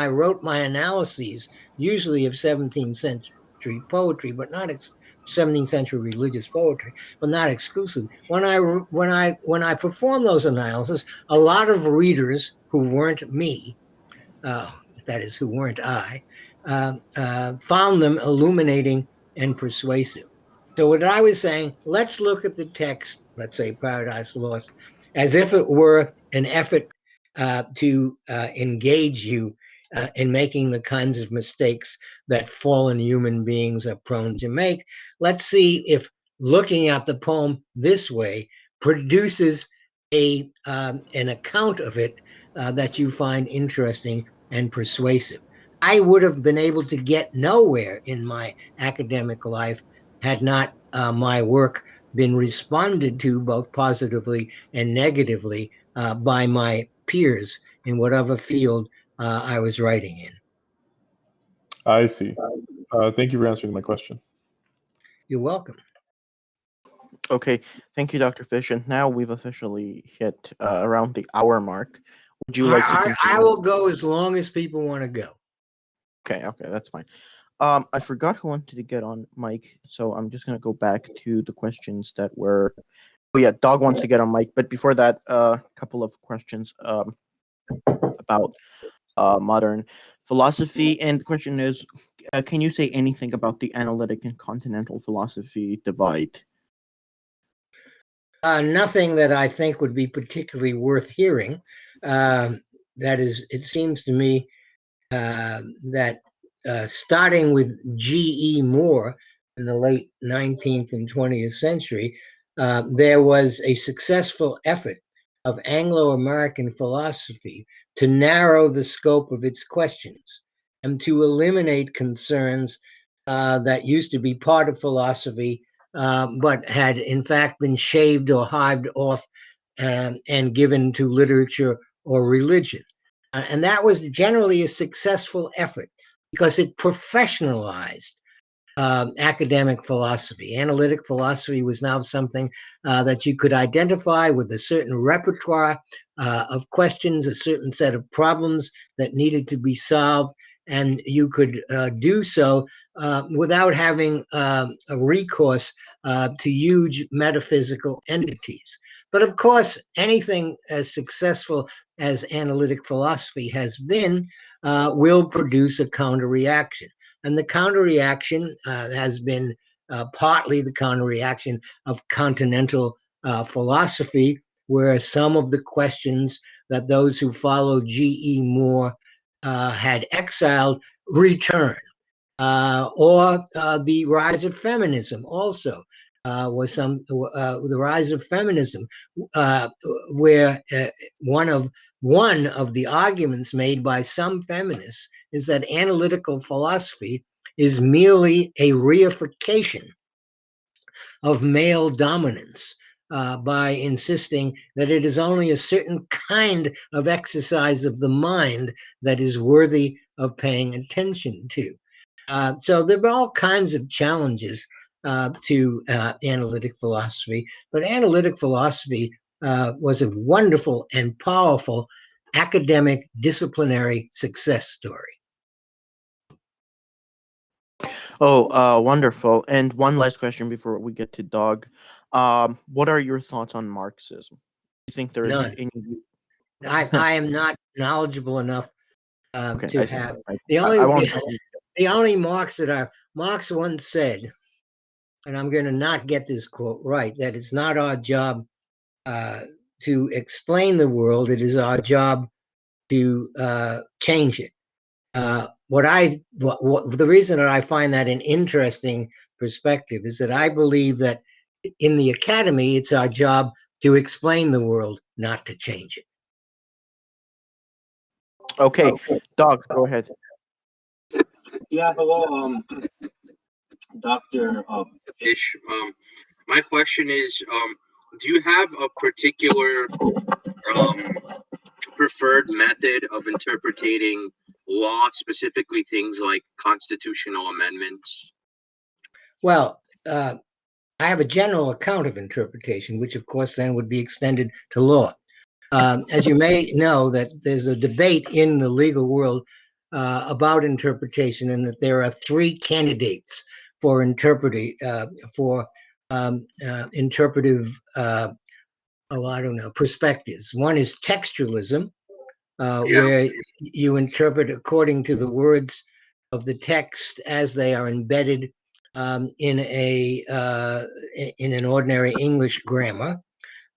wrote my analyses, usually of 17th century poetry, but not 17th century religious poetry, but not exclusively. When I performed those analyses, a lot of readers who weren't me, that is, who weren't I, found them illuminating and persuasive. So what I was saying, let's look at the text, let's say Paradise Lost, as if it were an effort to engage you in making the kinds of mistakes that fallen human beings are prone to make. Let's see if looking at the poem this way produces an account of it that you find interesting and persuasive. I would have been able to get nowhere in my academic life had not my work been responded to both positively and negatively by my peers in whatever field I was writing in. I see. Thank you for answering my question. You're welcome. Okay, thank you, Dr. Fish. And now we've officially hit around the hour mark. Would you like to continue? I will go as long as people want to go. Okay, that's fine. I forgot who wanted to get on mic, so I'm just going to go back to the questions that were... Oh, yeah, Dog wants to get on mic, but before that, a couple of questions about modern philosophy. And the question is, can you say anything about the analytic and continental philosophy divide? Nothing that I think would be particularly worth hearing. That is, it seems to me that starting with G.E. Moore in the late 19th and 20th century, there was a successful effort of Anglo-American philosophy to narrow the scope of its questions and to eliminate concerns that used to be part of philosophy, but had in fact been shaved or hived off and given to literature or religion. And that was generally a successful effort because it professionalized academic philosophy. Analytic philosophy was now something that you could identify with a certain repertoire of questions, a certain set of problems that needed to be solved, and you could do so without having a recourse to huge metaphysical entities. But of course, anything as successful as analytic philosophy has been will produce a counter-reaction. And the counter-reaction has been partly the counter-reaction of continental philosophy, where some of the questions that those who followed G.E. Moore had exiled return. Or the rise of feminism also was the rise of feminism, where one of the arguments made by some feminists is that analytical philosophy is merely a reification of male dominance by insisting that it is only a certain kind of exercise of the mind that is worthy of paying attention to. So there are all kinds of challenges to analytic philosophy, but analytic philosophy was a wonderful and powerful academic disciplinary success story. Oh, wonderful. And one last question before we get to Dog. What are your thoughts on Marxism? Do you think there is None. any... I am not knowledgeable enough to have... The only Marx that Marx once said, and I'm going to not get this quote right, that it's not our job to explain the world, it is our job to change it. The reason that I find that an interesting perspective is that I believe that in the academy, it's our job to explain the world, not to change it. Okay, Dog, go ahead. Yeah, hello, Dr. Fish. My question is, do you have a particular preferred method of interpreting law, specifically things like constitutional amendments? Well, I have a general account of interpretation, which of course then would be extended to law. As you may know, that there's a debate in the legal world about interpretation, and that there are three candidates for interpretive perspectives. One is textualism, where you interpret according to the words of the text as they are embedded in an ordinary English grammar.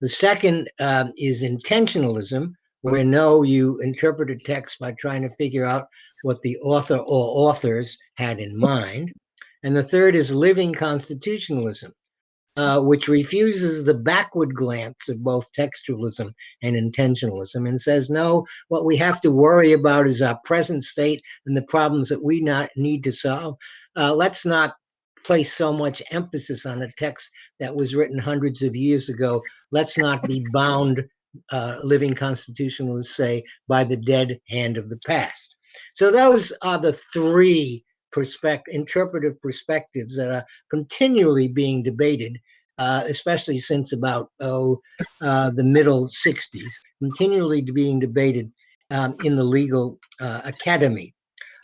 The second is intentionalism, where you interpret a text by trying to figure out what the author or authors had in mind. And the third is living constitutionalism, which refuses the backward glance of both textualism and intentionalism and says, no, what we have to worry about is our present state and the problems that we need to solve. Let's not place so much emphasis on a text that was written hundreds of years ago. Let's not be bound living constitutionalists say, by the dead hand of the past. So those are the three interpretive perspectives that are continually being debated, especially since about the middle 60s, continually being debated in the legal academy.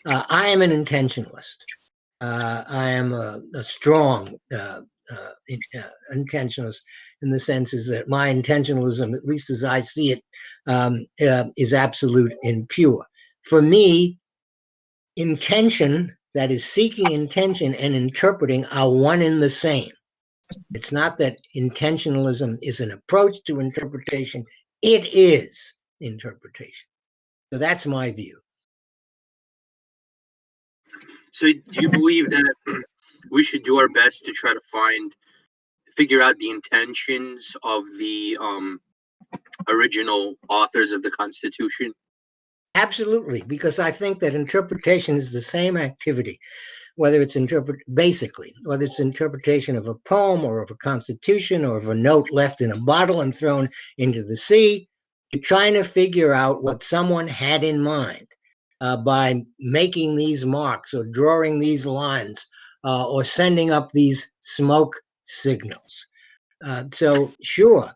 I am an intentionalist. I am a strong intentionalist, in the sense is that my intentionalism, at least as I see it, is absolute and pure. For me, intention, that is seeking intention, and interpreting are one and the same. It's not that intentionalism is an approach to interpretation. It is interpretation. So that's my view. So do you believe that we should do our best to try to figure out the intentions of the original authors of the Constitution? Absolutely, because I think that interpretation is the same activity, whether it's whether it's interpretation of a poem or of a constitution or of a note left in a bottle and thrown into the sea. You're trying to figure out what someone had in mind by making these marks or drawing these lines or sending up these smoke signals. So sure,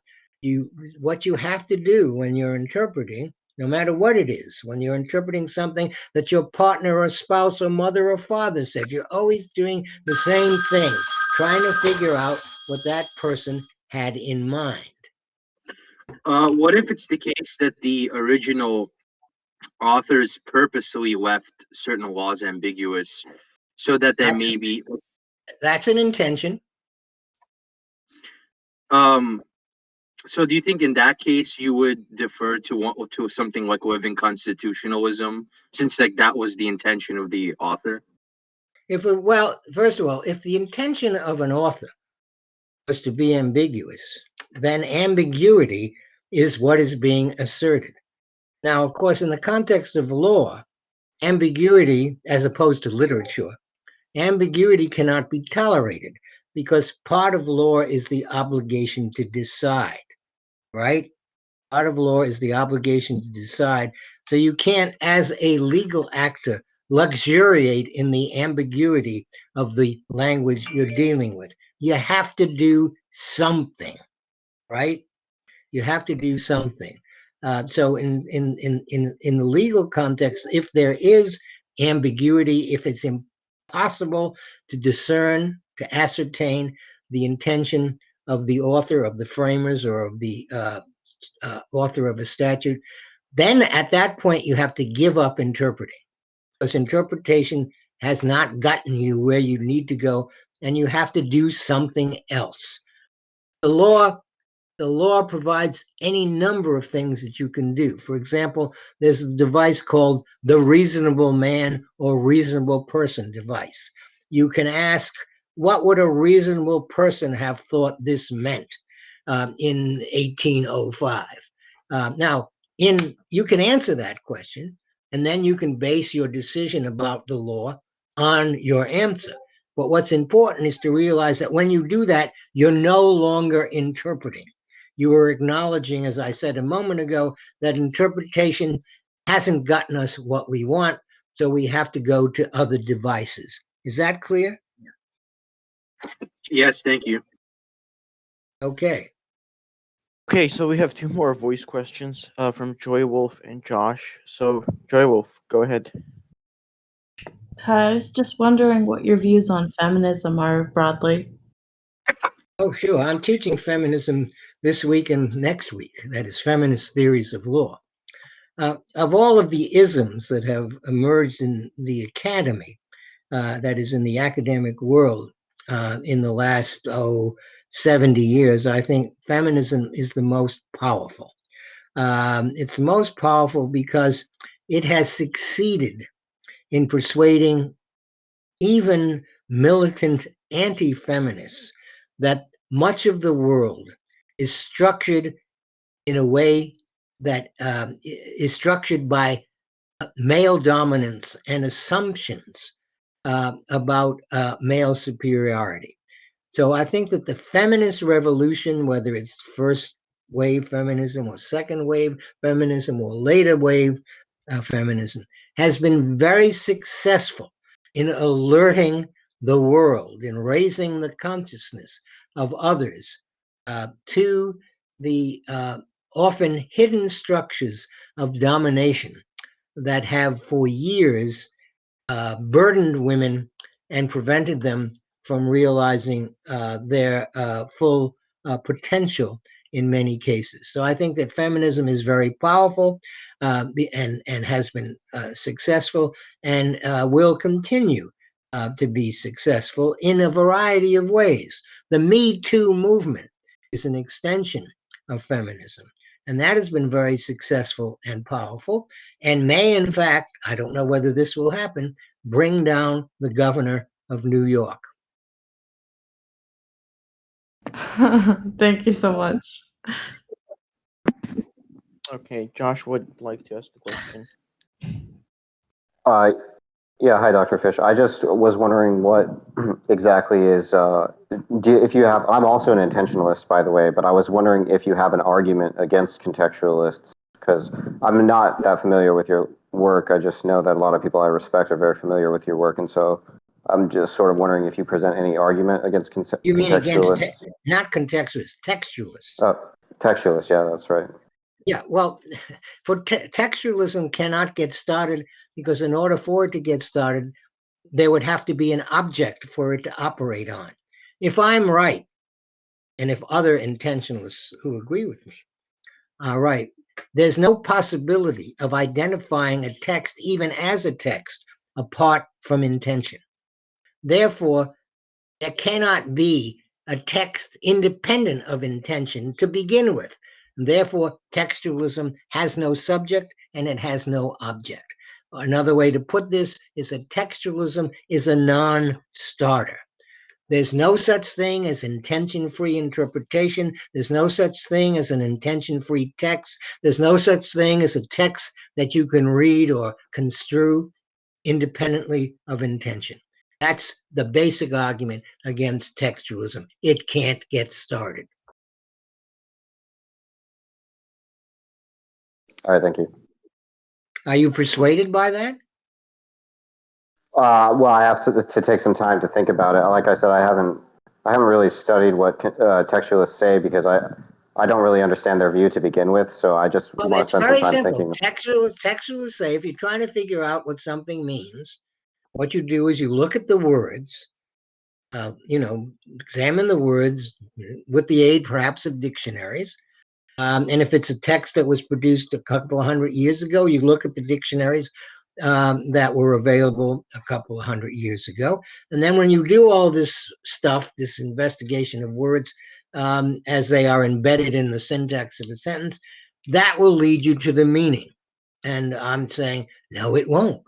what you have to do when you're interpreting, no matter what it is, when you're interpreting something that your partner or spouse or mother or father said, you're always doing the same thing, trying to figure out what that person had in mind. What if it's the case that the original authors purposely left certain laws ambiguous so that there may be... That's an intention. So do you think in that case you would defer to something like living constitutionalism, since like that was the intention of the author? Well, first of all, if the intention of an author was to be ambiguous, then ambiguity is what is being asserted. Now, of course, in the context of law, ambiguity, as opposed to literature, ambiguity cannot be tolerated because part of law is the obligation to decide, right? Part of law is the obligation to decide. So you can't, as a legal actor, luxuriate in the ambiguity of the language you're dealing with. You have to do something, right? You have to do something. So in the legal context, if there is ambiguity, if it's impossible to discern, to ascertain the intention of the author, of the framers, or of the author of a statute, then at that point you have to give up interpreting, because interpretation has not gotten you where you need to go, and you have to do something else. The law provides any number of things that you can do. For example, there's a device called the reasonable man or reasonable person device. You can ask, what would a reasonable person have thought this meant in 1805? Now, you can answer that question, and then you can base your decision about the law on your answer. But what's important is to realize that when you do that, you're no longer interpreting. You are acknowledging, as I said a moment ago, that interpretation hasn't gotten us what we want, so we have to go to other devices. Is that clear? Yes, thank you. Okay. Okay, so we have two more voice questions from Joy Wolf and Josh. So, Joy Wolf, go ahead. Hi, I was just wondering what your views on feminism are broadly. Oh, sure. I'm teaching feminism this week and next week. That is feminist theories of law. Of all of the isms that have emerged in the academy, that is in the academic world in the last 70 years, I think feminism is the most powerful. It's the most powerful because it has succeeded in persuading even militant anti-feminists that much of the world is structured in a way that is structured by male dominance and assumptions about male superiority. So I think that the feminist revolution, whether it's first wave feminism or second wave feminism or later wave feminism, has been very successful in alerting the world, in raising the consciousness of others to the often hidden structures of domination that have for years burdened women and prevented them from realizing their full potential in many cases. So I think that feminism is very powerful and has been successful and will continue to be successful in a variety of ways. The Me Too movement is an extension of feminism, and that has been very successful and powerful, and may, in fact, I don't know whether this will happen, bring down the governor of New York. Thank you so much. Okay, Josh would like to ask the question. Yeah, hi, Dr. Fish. I just was wondering what exactly is, if you have, I'm also an intentionalist, by the way, but I was wondering if you have an argument against contextualists, because I'm not that familiar with your work. I just know that a lot of people I respect are very familiar with your work, and so I'm just sort of wondering if you present any argument against contextualists. You mean against, not contextualists, textualists. Textualists, yeah, that's right. Yeah, well, for textualism cannot get started because in order for it to get started, there would have to be an object for it to operate on. If I'm right, and if other intentionalists who agree with me are right, there's no possibility of identifying a text, even as a text, apart from intention. Therefore, there cannot be a text independent of intention to begin with. Therefore, textualism has no subject and it has no object. Another way to put this is that textualism is a non-starter. There's no such thing as intention-free interpretation. There's no such thing as an intention-free text. There's no such thing as a text that you can read or construe independently of intention. That's the basic argument against textualism. It can't get started. All right, thank you. Are you persuaded by that? Well, I have to take some time to think about it. Like I said, I haven't really studied what textualists say because I don't really understand their view to begin with. So I just want to spend some time thinking. Textualists say if you're trying to figure out what something means, what you do is you look at the words, examine the words with the aid perhaps of dictionaries. And if it's a text that was produced a couple of hundred years ago, you look at the dictionaries that were available a couple of hundred years ago. And then when you do all this stuff, this investigation of words as they are embedded in the syntax of a sentence, that will lead you to the meaning. And I'm saying, no, it won't.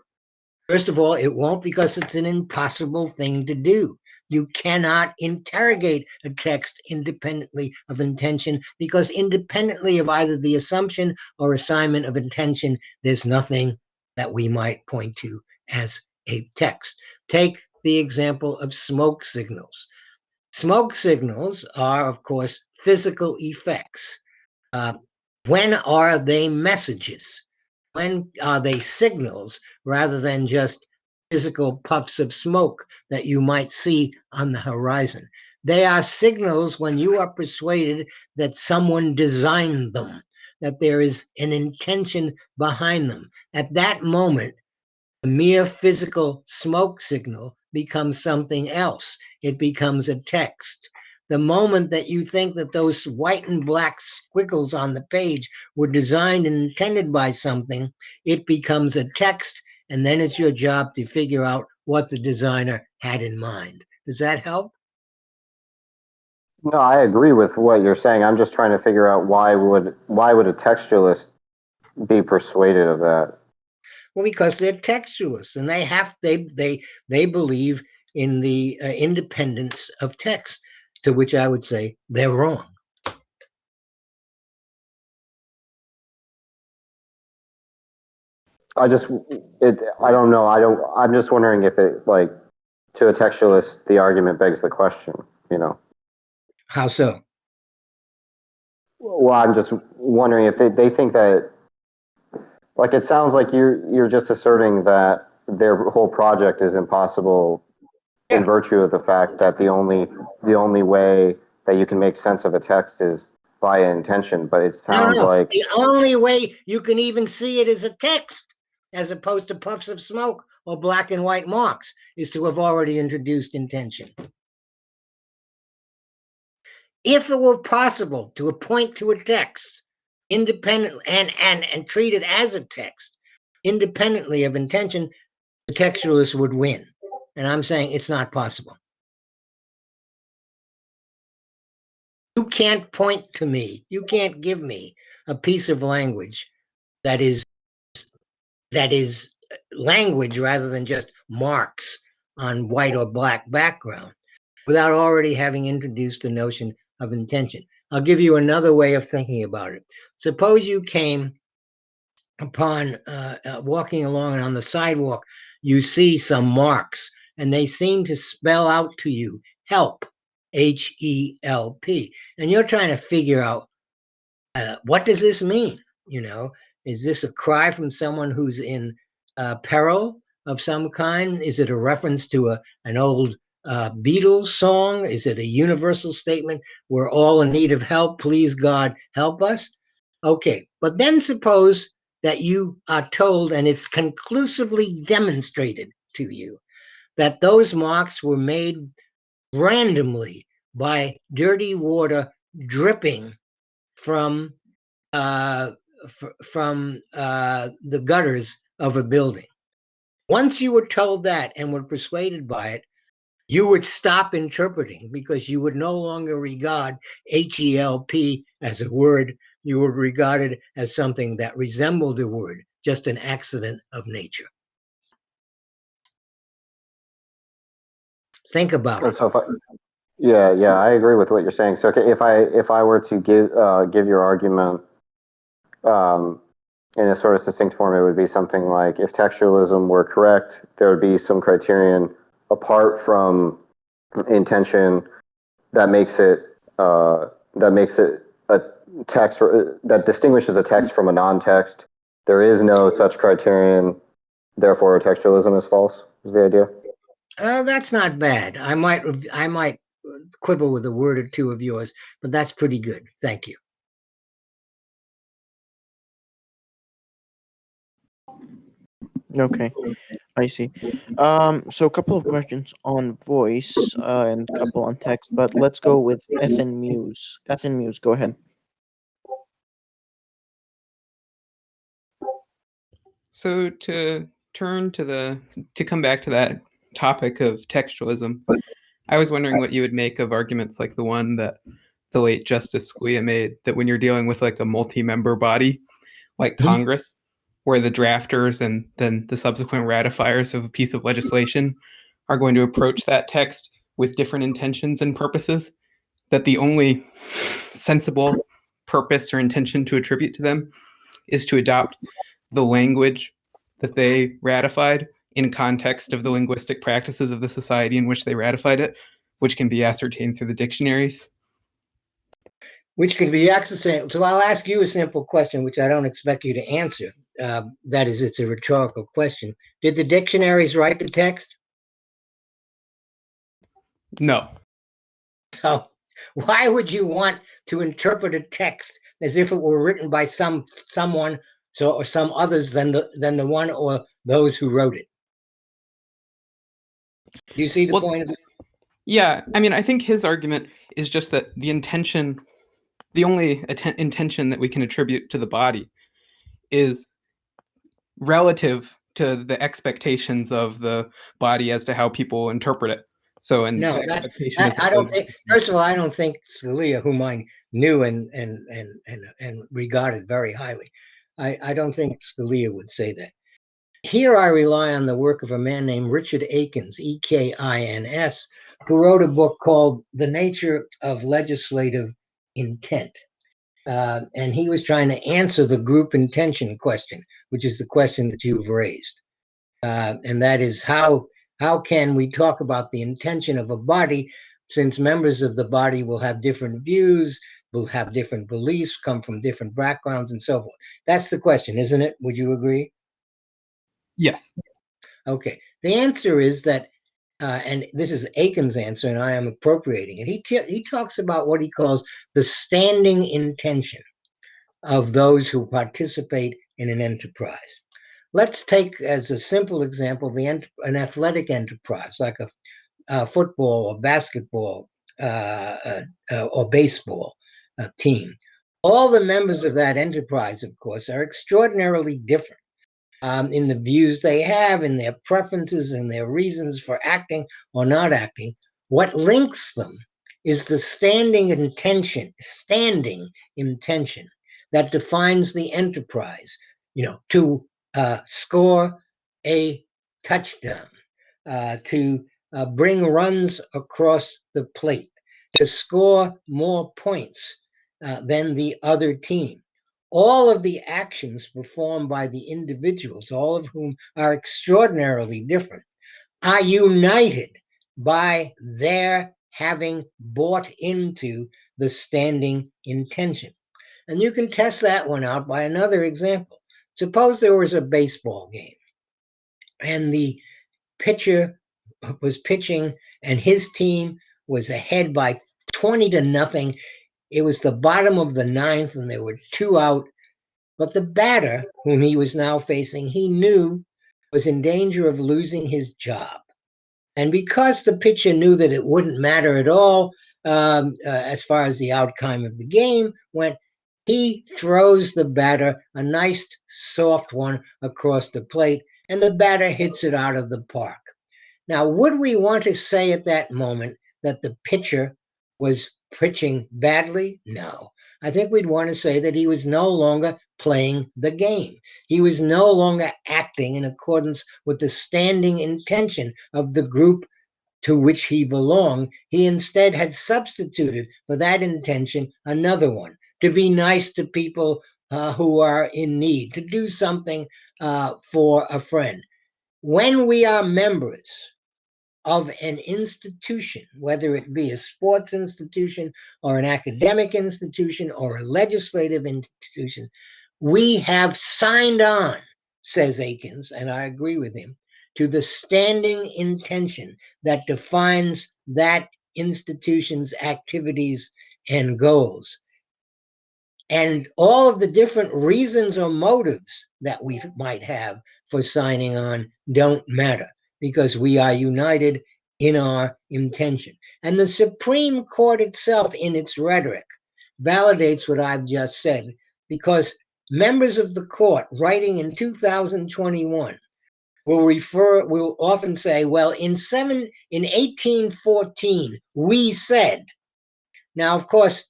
First of all, it won't because it's an impossible thing to do. You cannot interrogate a text independently of intention because independently of either the assumption or assignment of intention, there's nothing that we might point to as a text. Take the example of smoke signals. Smoke signals are, of course, physical effects. When are they messages? When are they signals rather than just physical puffs of smoke that you might see on the horizon? They are signals when you are persuaded that someone designed them, that there is an intention behind them. At that moment, the mere physical smoke signal becomes something else. It becomes a text. The moment that you think that those white and black squiggles on the page were designed and intended by something, it becomes a text, and then it's your job to figure out what the designer had in mind. Does that help? No, I agree with what you're saying. I'm just trying to figure out why would a textualist be persuaded of that? Well, because they're textualists, and they believe in the independence of text, to which I would say they're wrong. I don't know. I'm just wondering if it, like, to a textualist, the argument begs the question, How so? Well, I'm just wondering if they think that, like, it sounds like you're just asserting that their whole project is impossible in virtue of the fact that the only way that you can make sense of a text is via intention. But it sounds like the only way you can even see it as a text, as opposed to puffs of smoke or black and white marks, is to have already introduced intention. If it were possible to point to a text independently and treat it as a text independently of intention, the textualist would win. And I'm saying it's not possible. You can't point to me, you can't give me a piece of language that is language rather than just marks on white or black background without already having introduced the notion of intention. I'll give you another way of thinking about it. Suppose you came upon walking along, and on the sidewalk you see some marks and they seem to spell out to you help, H-E-L-P, and you're trying to figure out what does this mean? Is this a cry from someone who's in peril of some kind? Is it a reference to an old Beatles song? Is it a universal statement? We're all in need of help. Please, God, help us. Okay, but then suppose that you are told, and it's conclusively demonstrated to you, that those marks were made randomly by dirty water dripping from the gutters of a building. Once you were told that and were persuaded by it, you would stop interpreting, because you would no longer regard H-E-L-P as a word. You would regard it as something that resembled a word, just an accident of nature. Think about it. so. Yeah, I agree with what you're saying. So if I were to give your argument in a sort of succinct form, it would be something like, if textualism were correct, there would be some criterion apart from intention that makes it a text, that distinguishes a text from a non-text. There is no such criterion, therefore textualism is false. Is the idea? That's not bad. I might quibble with a word or two of yours, but that's pretty good. Thank you. Okay, I see. So a couple of questions on voice and a couple on text, but let's go with Ethan Muse. Ethan Muse, go ahead. So to come back to that topic of textualism, I was wondering what you would make of arguments like the one that the late Justice Scalia made, that when you're dealing with like a multi-member body like Congress, where the drafters and then the subsequent ratifiers of a piece of legislation are going to approach that text with different intentions and purposes, that the only sensible purpose or intention to attribute to them is to adopt the language that they ratified in context of the linguistic practices of the society in which they ratified it, which can be ascertained through the dictionaries. Which can be ascertained. So I'll ask you a simple question, which I don't expect you to answer. That is, it's a rhetorical question. Did the dictionaries write the text? No. So why would you want to interpret a text as if it were written by someone or some others than the one or those who wrote it? Do you see the point of it? Yeah, I mean, I think his argument is just that the only intention that we can attribute to the body is relative to the expectations of the body as to how people interpret it. So, and no, I don't think. First of all, I don't think Scalia, whom I knew and regarded very highly, I don't think Scalia would say that. Here I rely on the work of a man named Richard Akins, E-K-I-N-S, who wrote a book called The Nature of Legislative Intent. And he was trying to answer the group intention question, which is the question that you've raised. And that is, how can we talk about the intention of a body, since members of the body will have different views, will have different beliefs, come from different backgrounds, and so forth. That's the question, isn't it? Would you agree? Yes. Okay. The answer is that, and this is Aiken's answer, and I am appropriating it. He talks about what he calls the standing intention of those who participate in an enterprise. Let's take as a simple example an athletic enterprise, like a football or basketball or baseball team. All the members of that enterprise, of course, are extraordinarily different in the views they have, in their preferences, and their reasons for acting or not acting. What links them is the standing intention that defines the enterprise, to score a touchdown, to bring runs across the plate, to score more points than the other team. All of the actions performed by the individuals, all of whom are extraordinarily different, are united by their having bought into the standing intention. And you can test that one out by another example. Suppose there was a baseball game and the pitcher was pitching and his team was ahead by 20-0. It was the bottom of the ninth and there were 2 out. But the batter, whom he was now facing, he knew was in danger of losing his job. And because the pitcher knew that it wouldn't matter at all as far as the outcome of the game went, he throws the batter a nice soft one across the plate, and the batter hits it out of the park. Now, would we want to say at that moment that the pitcher was pitching badly? No. I think we'd want to say that he was no longer playing the game. He was no longer acting in accordance with the standing intention of the group to which he belonged. He instead had substituted for that intention another one, to be nice to people who are in need, to do something for a friend. When we are members of an institution, whether it be a sports institution or an academic institution or a legislative institution, we have signed on, says Aikens, and I agree with him, to the standing intention that defines that institution's activities and goals. And all of the different reasons or motives that we might have for signing on don't matter, because we are united in our intention. And the Supreme Court itself, in its rhetoric, validates what I've just said, because members of the court writing in 2021 will often say, well, in 1814, we said. Now, of course,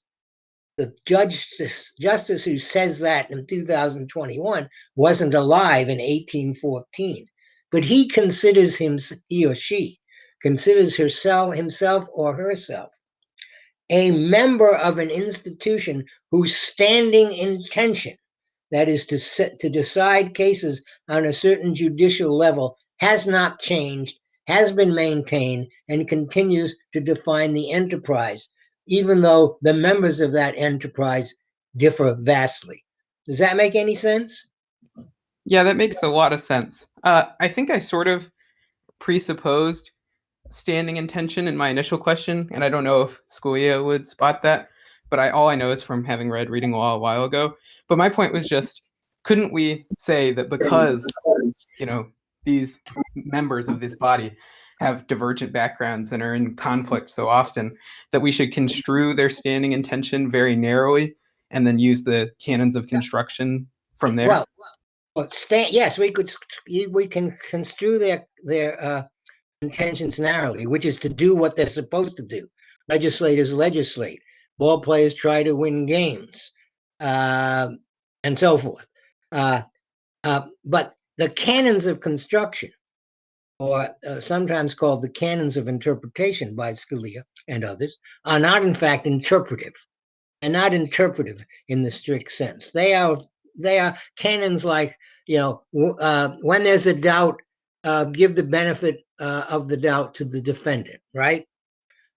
the justice who says that in 2021 wasn't alive in 1814, but he or she considers himself or herself a member of an institution whose standing intention, that is to decide cases on a certain judicial level, has not changed, has been maintained, and continues to define the enterprise, even though the members of that enterprise differ vastly. Does that make any sense? Yeah, that makes a lot of sense. I think I sort of presupposed standing intention in my initial question, and I don't know if Scalia would spot that, but all I know is from having read Reading Law a while ago. But my point was just, couldn't we say that because, these members of this body have divergent backgrounds and are in conflict so often, that we should construe their standing intention very narrowly and then use the canons of construction from there? Yes, we can construe their intentions narrowly, which is to do what they're supposed to do. Legislators legislate. Ball players try to win games, and so forth. But the canons of construction, or sometimes called the canons of interpretation by Scalia and others, are not in fact interpretive, and not interpretive in the strict sense. They are canons like, when there's a doubt, give the benefit of the doubt to the defendant, right?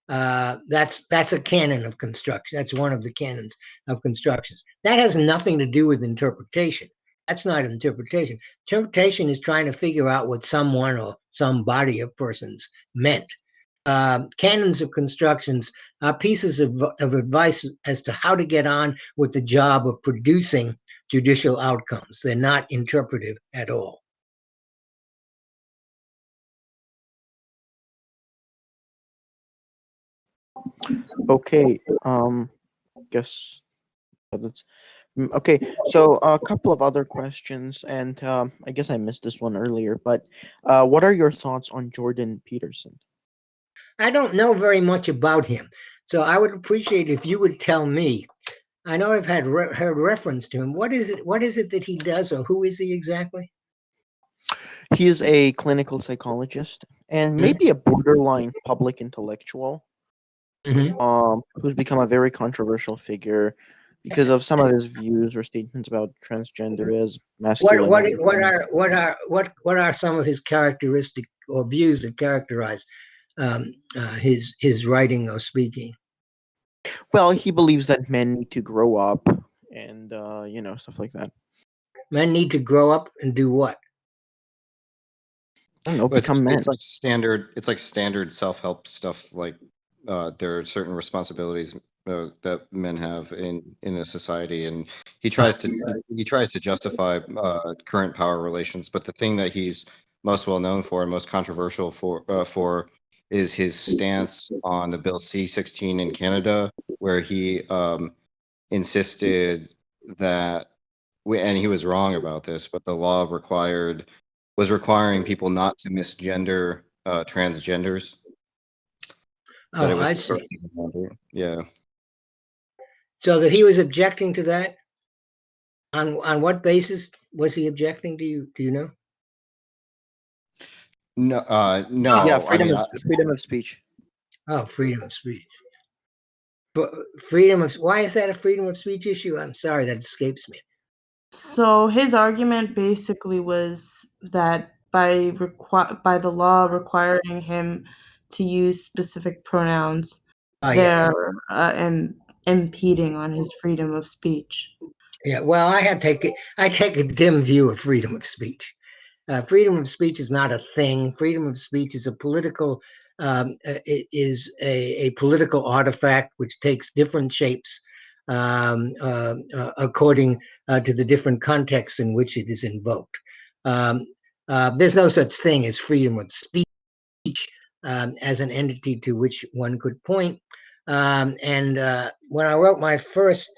That's a canon of construction. That's one of the canons of constructions. That has nothing to do with interpretation. That's not interpretation. Interpretation is trying to figure out what someone or some body of persons meant. Canons of constructions are pieces of advice as to how to get on with the job of producing judicial outcomes. They're not interpretive at all. Okay. Guess that's okay. So a couple of other questions, and I guess I missed this one earlier. But what are your thoughts on Jordan Peterson? I don't know very much about him, so I would appreciate if you would tell me. I know I've heard reference to him. What is it? What is it that he does, or who is he exactly? He is a clinical psychologist and maybe a borderline public intellectual, who's become a very controversial figure because of some of his views or statements about transgenderism, masculinity. What are some of his characteristic or views that characterize his writing or speaking? Well, he believes that men need to grow up and stuff like that. Men need to grow up and do what? I don't know, become men. It's like standard self-help stuff. Like there are certain responsibilities that men have in a society, and he tries to justify current power relations. But the thing that he's most well known for and most controversial for is his stance on the Bill C-16 in Canada, where he insisted that, and he was wrong about this, but the law was requiring people not to misgender transgenders. Oh, I see. Yeah. So that he was objecting to that? On what basis was he objecting? Do you know? No, no. Yeah, freedom of speech. Oh, freedom of speech. Freedom of, why is that a freedom of speech issue? I'm sorry, that escapes me. So his argument basically was that by the law requiring him to use specific pronouns, they're impeding on his freedom of speech. Yeah, well, I take a dim view of freedom of speech. Freedom of speech is not a thing. Freedom of speech is a political political artifact which takes different shapes according to the different contexts in which it is invoked. There's no such thing as freedom of speech as an entity to which one could point. And when I wrote my first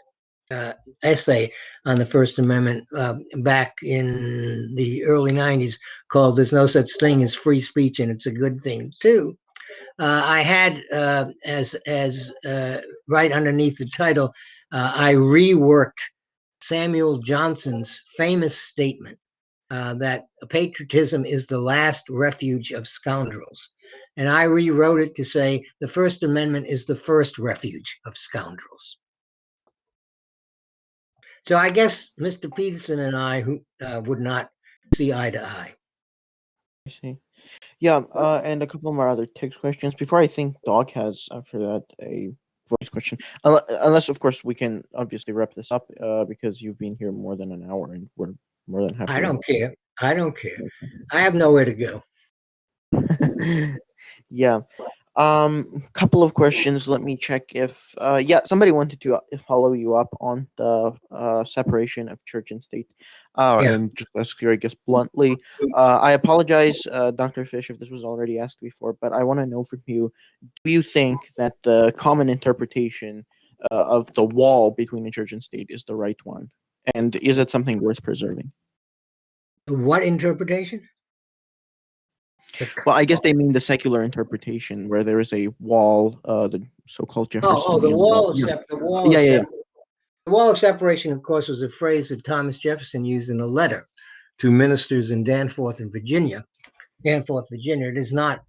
essay on the First Amendment back in the early 90s, called "There's No Such Thing as Free Speech and It's a Good Thing Too," I had as right underneath the title, I reworked Samuel Johnson's famous statement that patriotism is the last refuge of scoundrels. And I rewrote it to say the First Amendment is the first refuge of scoundrels. So I guess Mr. Peterson and I would not see eye to eye. I see. Yeah, and a couple more other text questions. Before I think Doc has, after that, a voice question. Unless, of course, we can obviously wrap this up because you've been here more than an hour and we're more than happy. I don't care. I have nowhere to go. Yeah. Couple of questions. Let me check if somebody wanted to follow you up on the separation of church and state. And just ask you, I guess, bluntly, I apologize, Dr. Fish, if this was already asked before, but I want to know from you, do you think that the common interpretation of the wall between the church and state is the right one? And is it something worth preserving? What interpretation? Well, I guess they mean the secular interpretation, where there is a wall, the so-called Jeffersonian the wall wall. The wall of separation, of course, was a phrase that Thomas Jefferson used in a letter to ministers in Danforth, Virginia. It is not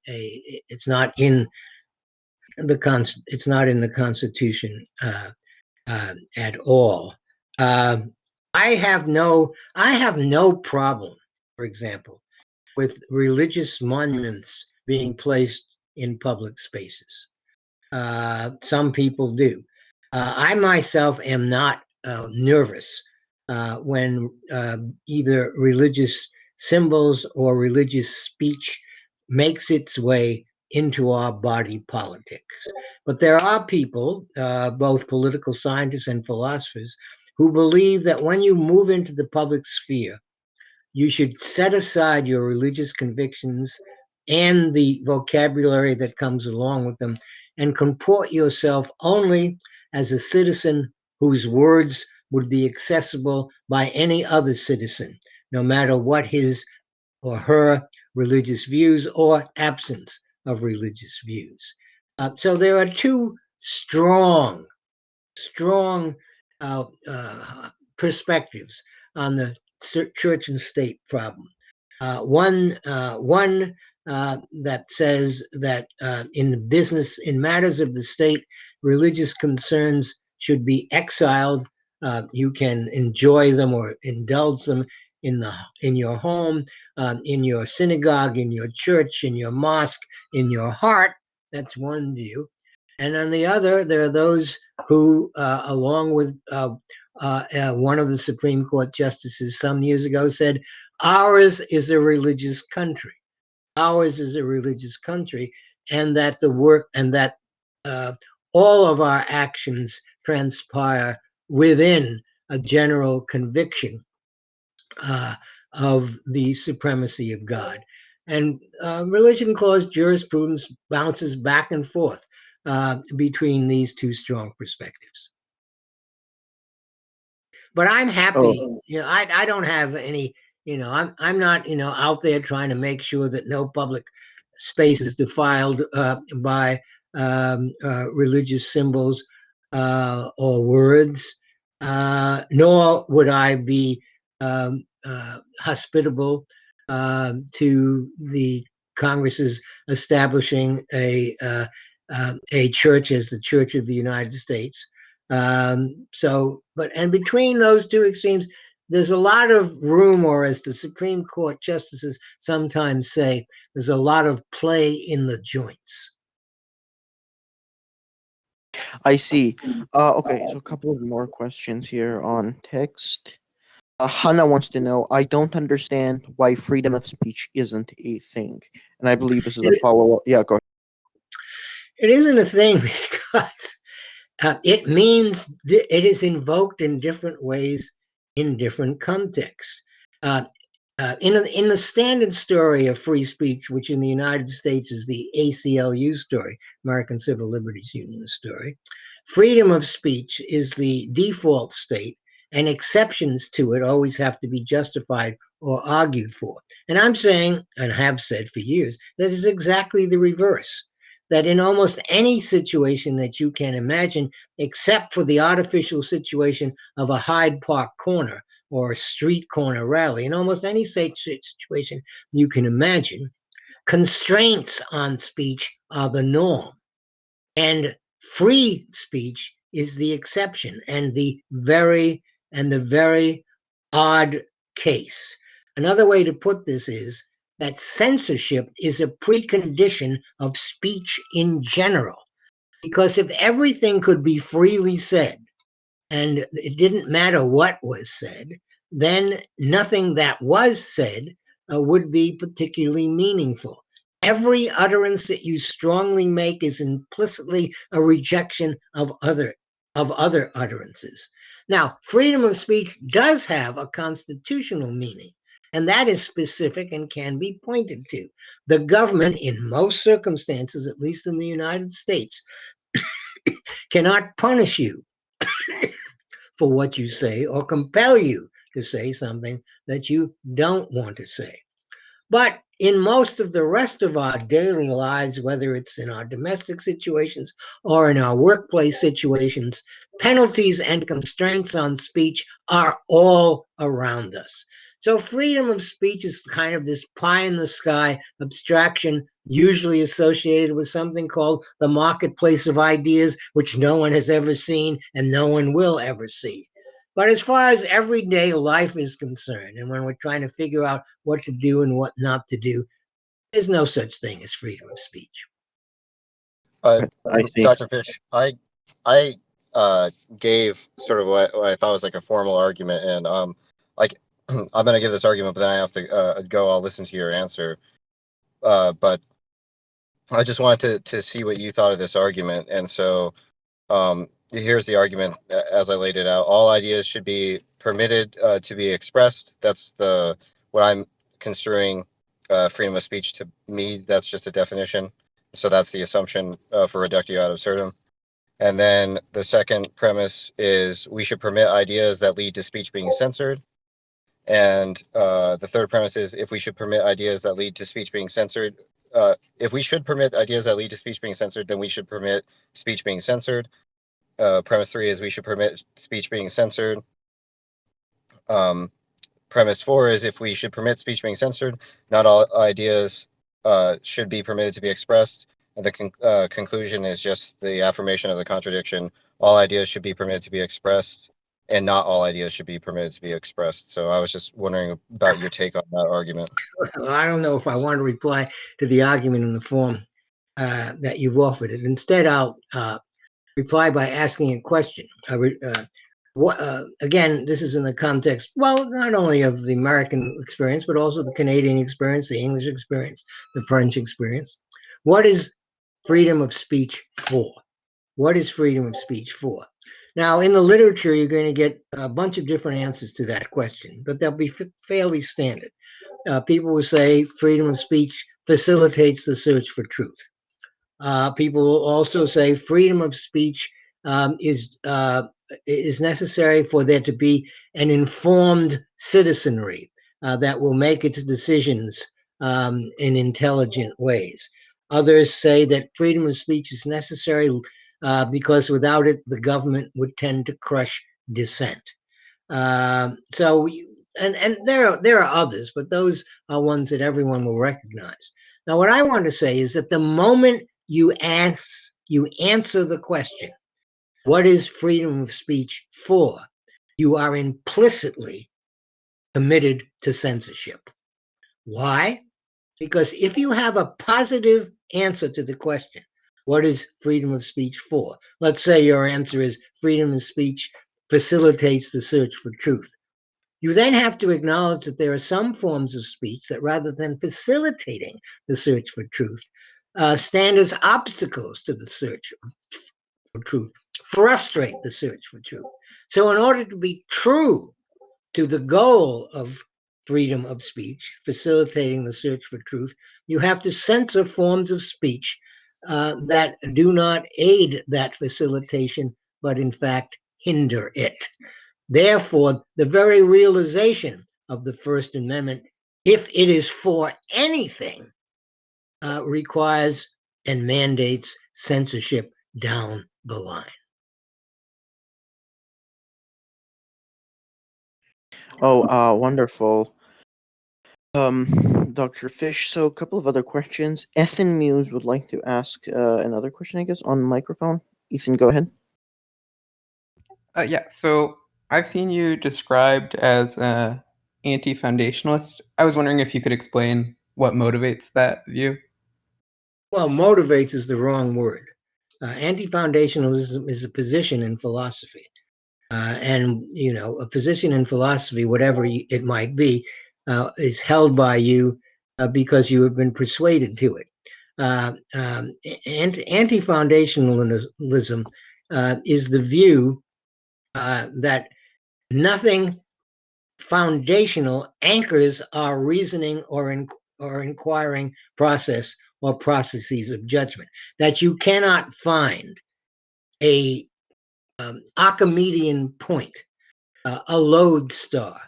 it's not in the Constitution at all. I have no problem, for example, with religious monuments being placed in public spaces. Some people do. I myself am not nervous when either religious symbols or religious speech makes its way into our body politics. But there are people, both political scientists and philosophers, who believe that when you move into the public sphere, you should set aside your religious convictions and the vocabulary that comes along with them and comport yourself only as a citizen whose words would be accessible by any other citizen, no matter what his or her religious views or absence of religious views. So there are two strong perspectives on the church and state problem. One that says that in matters of the state, religious concerns should be exiled. You can enjoy them or indulge them in your home, in your synagogue, in your church, in your mosque, in your heart. That's one view. And on the other, there are those who, along with one of the Supreme Court justices some years ago, said, ours is a religious country. Ours is a religious country, and that all of our actions transpire within a general conviction of the supremacy of God. And religion clause jurisprudence bounces back and forth between these two strong perspectives. But I'm happy. I don't have any. I'm not out there trying to make sure that no public space is defiled by religious symbols or words. Nor would I be hospitable to the Congress's establishing a church as the Church of the United States. And between those two extremes, there's a lot of room, or as the Supreme Court justices sometimes say, there's a lot of play in the joints. I see. Okay, so a couple of more questions here on text. Hannah wants to know, I don't understand why freedom of speech isn't a thing. And I believe this is a follow-up. Yeah, go ahead. It isn't a thing because it means it is invoked in different ways in different contexts. In the standard story of free speech, which in the United States is the ACLU story, American Civil Liberties Union story, freedom of speech is the default state, and exceptions to it always have to be justified or argued for. And I'm saying, and have said for years, that is exactly the reverse. That in almost any situation that you can imagine, except for the artificial situation of a Hyde Park corner or a street corner rally, in almost any situation you can imagine, constraints on speech are the norm. And free speech is the exception and the very odd case. Another way to put this is that censorship is a precondition of speech in general. Because if everything could be freely said, and it didn't matter what was said, then nothing that was said would be particularly meaningful. Every utterance that you strongly make is implicitly a rejection of other utterances. Now, freedom of speech does have a constitutional meaning, and that is specific and can be pointed to. The government, in most circumstances, at least in the United States, cannot punish you for what you say or compel you to say something that you don't want to say. But in most of the rest of our daily lives, whether it's in our domestic situations or in our workplace situations, penalties and constraints on speech are all around us. So freedom of speech is kind of this pie in the sky abstraction, usually associated with something called the marketplace of ideas, which no one has ever seen and no one will ever see. But as far as everyday life is concerned, and when we're trying to figure out what to do and what not to do, there's no such thing as freedom of speech. I see. Dr. Fish, I gave sort of what I thought was like a formal argument, and like I'm gonna give this argument, but then I have to go. I'll listen to your answer. But I just wanted to see what you thought of this argument, and so here's the argument as I laid it out. All ideas should be permitted to be expressed. That's what I'm construing freedom of speech to me. That's just a definition. So that's the assumption for reductio ad absurdum. And then the second premise is we should permit ideas that lead to speech being censored. And the third premise is if we should permit ideas that lead to speech being censored, if we should permit ideas that lead to speech being censored, then we should permit speech being censored. Premise 3 is we should permit speech being censored. Premise 4 is if we should permit speech being censored, not all ideas should be permitted to be expressed. And the conclusion is just the affirmation of the contradiction. All ideas should be permitted to be expressed, and not all ideas should be permitted to be expressed. So I was just wondering about your take on that argument. Well, I don't know if I want to reply to the argument in the form that you've offered it. Instead, I'll reply by asking a question. Again, this is in the context, well, not only of the American experience, but also the Canadian experience, the English experience, the French experience. What is freedom of speech for? What is freedom of speech for? Now, in the literature, you're going to get a bunch of different answers to that question, but they'll be fairly standard. People will say freedom of speech facilitates the search for truth. People will also say freedom of speech is necessary for there to be an informed citizenry that will make its decisions in intelligent ways. Others say that freedom of speech is necessary because without it, the government would tend to crush dissent. And there are others, but those are ones that everyone will recognize. Now, what I want to say is that the moment you answer the question, what is freedom of speech for? You are implicitly committed to censorship. Why? Because if you have a positive answer to the question, what is freedom of speech for? Let's say your answer is freedom of speech facilitates the search for truth. You then have to acknowledge that there are some forms of speech that, rather than facilitating the search for truth, stand as obstacles to the search for truth, frustrate the search for truth. So in order to be true to the goal of freedom of speech, facilitating the search for truth, you have to censor forms of speech that do not aid that facilitation, but in fact hinder it. Therefore, the very realization of the First Amendment, if it is for anything, requires and mandates censorship down the line. Oh, wonderful. Dr. Fish, so a couple of other questions. Ethan Muse would like to ask another question, I guess, on microphone. Ethan, go ahead. Yeah, so I've seen you described as an anti-foundationalist. I was wondering if you could explain what motivates that view. Well, motivates is the wrong word. Anti-foundationalism is a position in philosophy. And, you know, a position in philosophy, whatever it might be, is held by you because you have been persuaded to it. Anti-foundationalism is the view that nothing foundational anchors our reasoning or inquiring process or processes of judgment, that you cannot find a Archimedean point, a lodestar,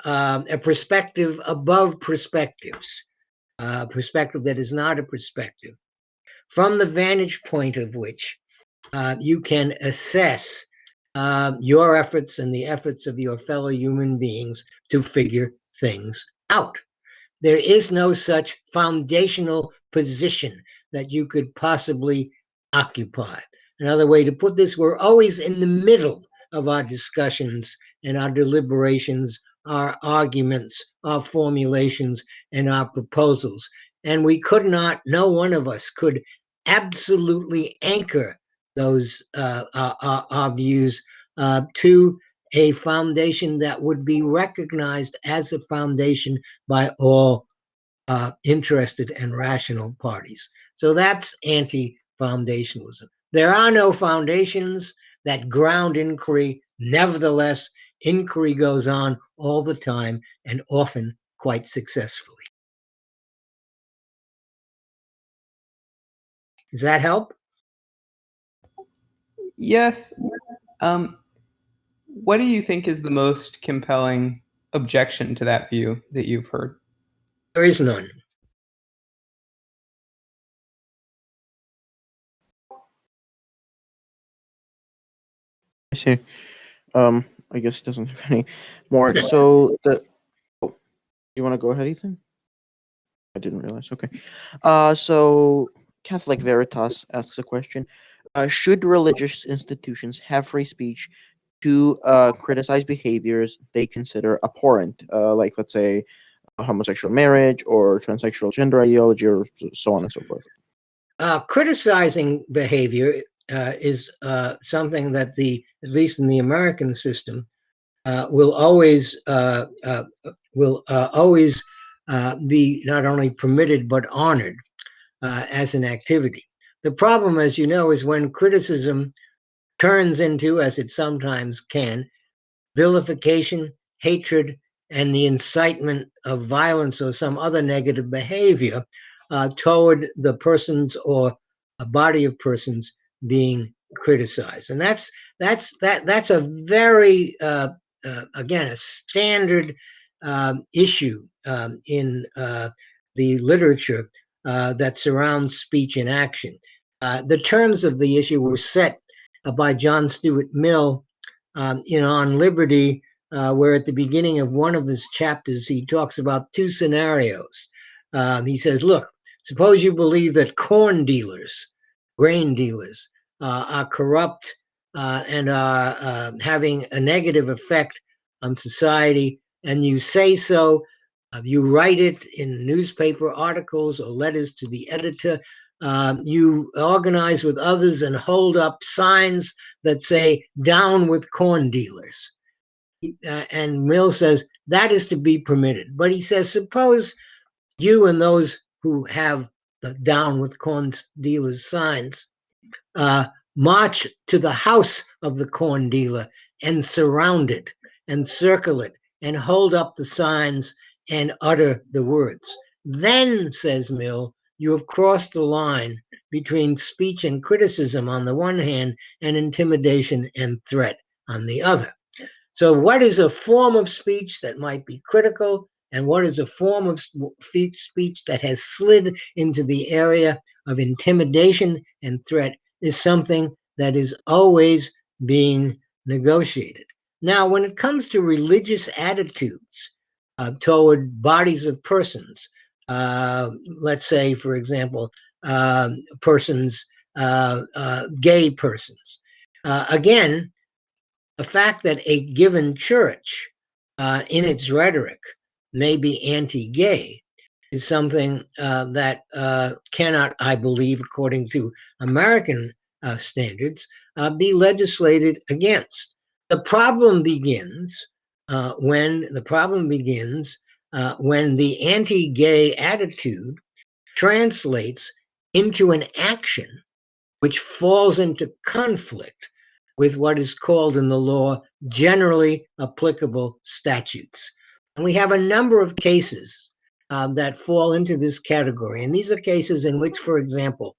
a perspective above perspectives, a perspective that is not a perspective, from the vantage point of which you can assess your efforts and the efforts of your fellow human beings to figure things out. There is no such foundational position that you could possibly occupy. Another way to put this, we're always in the middle of our discussions and our deliberations, our arguments, our formulations, and our proposals. And we could not, no one of us could absolutely anchor those our views to a foundation that would be recognized as a foundation by all interested and rational parties. So that's anti-foundationalism. There are no foundations that ground inquiry. Nevertheless, inquiry goes on all the time and often quite successfully. Does that help? Yes. What do you think is the most compelling objection to that view that you've heard? There is none. I see. I guess it doesn't have any more. So you want to go ahead, Ethan? I didn't realize. Okay. So Catholic Veritas asks a question: should religious institutions have free speech to criticize behaviors they consider abhorrent, like let's say homosexual marriage or transsexual gender ideology, or so on and so forth? Criticizing behavior is something that at least in the American system, will always be not only permitted but honored as an activity. The problem, as you know, is when criticism turns into, as it sometimes can, vilification, hatred, and the incitement of violence or some other negative behavior toward the persons or a body of persons being criticized. And that's a very again, a standard issue in the literature that surrounds speech and action. The terms of the issue were set by John Stuart Mill in On Liberty, where at the beginning of one of his chapters, he talks about two scenarios. He says, look, suppose you believe that corn dealers, grain dealers, are corrupt and are having a negative effect on society, and you say so, you write it in newspaper articles or letters to the editor, you organize with others and hold up signs that say, down with corn dealers. And Mill says that is to be permitted. But he says, suppose you and those who have the down with corn dealers signs march to the house of the corn dealer and surround it and circle it and hold up the signs and utter the words. Then, says Mill, you have crossed the line between speech and criticism on the one hand and intimidation and threat on the other. So what is a form of speech that might be critical, and what is a form of speech that has slid into the area of intimidation and threat is something that is always being negotiated. Now, when it comes to religious attitudes toward bodies of persons, let's say, for example, persons, gay persons, again, the fact that a given church in its rhetoric may be anti-gay is something that cannot, I believe, according to American standards, be legislated against. The problem begins when the anti-gay attitude translates into an action which falls into conflict with what is called in the law generally applicable statutes. And we have a number of cases that fall into this category. And these are cases in which, for example,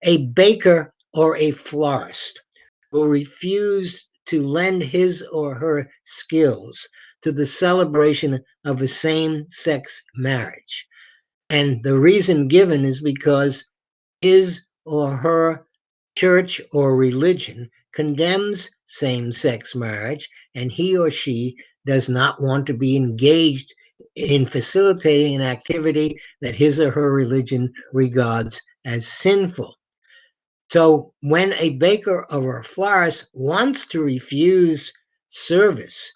a baker or a florist will refuse to lend his or her skills to the celebration of a same-sex marriage. And the reason given is because his or her church or religion condemns same-sex marriage, and he or she does not want to be engaged in facilitating an activity that his or her religion regards as sinful. So when a baker or a florist wants to refuse service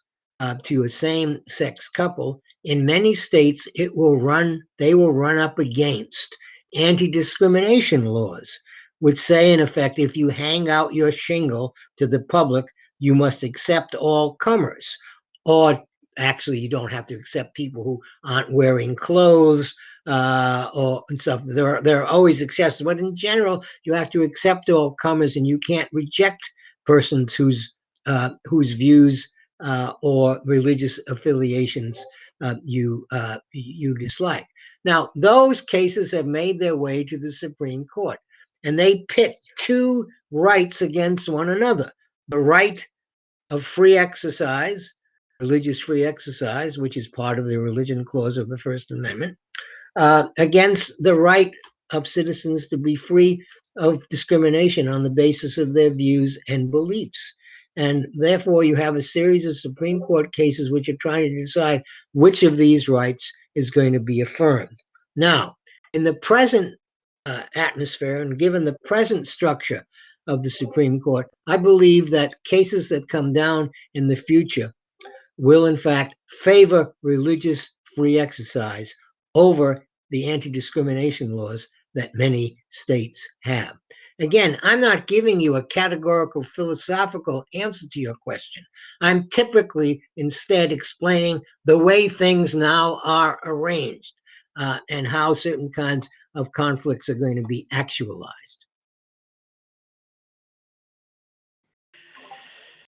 to a same-sex couple, in many states they will run up against anti-discrimination laws would say, in effect, if you hang out your shingle to the public, you must accept all comers. Or actually, you don't have to accept people who aren't wearing clothes or and stuff. There are always exceptions, but in general, you have to accept all comers, and you can't reject persons whose views or religious affiliations you dislike. Now, those cases have made their way to the Supreme Court, and they pit two rights against one another: the right of free exercise, religious free exercise, which is part of the religion clause of the First Amendment, against the right of citizens to be free of discrimination on the basis of their views and beliefs. And therefore, you have a series of Supreme Court cases which are trying to decide which of these rights is going to be affirmed. Now, in the present atmosphere, and given the present structure of the Supreme Court, I believe that cases that come down in the future will, in fact, favor religious free exercise over the anti-discrimination laws that many states have. Again, I'm not giving you a categorical philosophical answer to your question. I'm typically instead explaining the way things now are arranged and how certain kinds of conflicts are going to be actualized.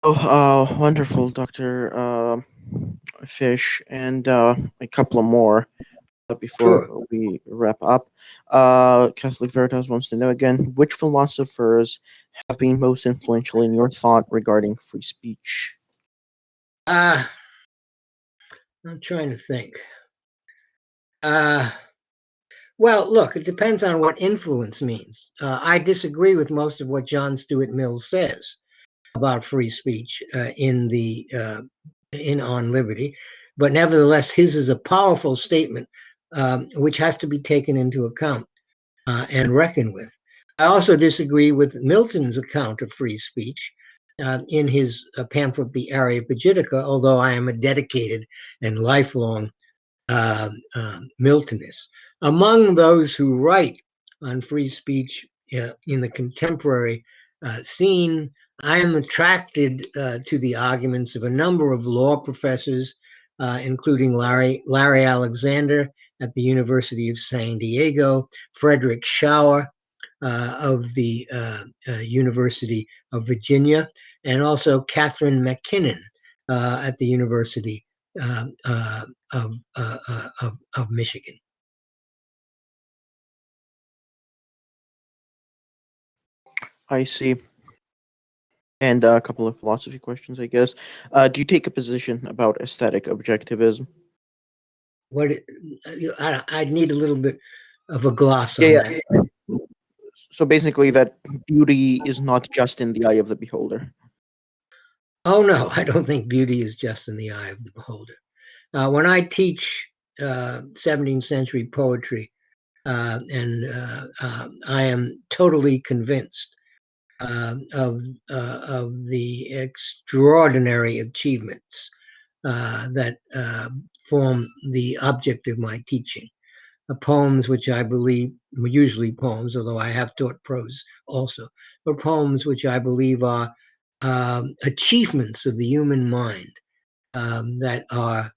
Oh, wonderful, Dr. Fish, and a couple of more before we wrap up. Catholic Veritas wants to know again, which philosophers have been most influential in your thought regarding free speech? I'm trying to think. Well, look, it depends on what influence means. I disagree with most of what John Stuart Mill says about free speech in On Liberty, but nevertheless, his is a powerful statement which has to be taken into account and reckoned with. I also disagree with Milton's account of free speech in his pamphlet, The Areopagitica, although I am a dedicated and lifelong Miltonist. Among those who write on free speech in the contemporary scene, I am attracted to the arguments of a number of law professors, including Larry Alexander at the University of San Diego, Frederick Schauer of the University of Virginia, and also Catherine McKinnon at the University of Michigan. I see. And a couple of philosophy questions, I guess. Do you take a position about aesthetic objectivism? I need a little bit of a gloss on that. So basically, that beauty is not just in the eye of the beholder. Oh no, I don't think beauty is just in the eye of the beholder. When I teach 17th century poetry, and I am totally convinced of the extraordinary achievements that form the object of my teaching. Poems which I believe, usually poems, although I have taught prose also, but poems which I believe are achievements of the human mind that are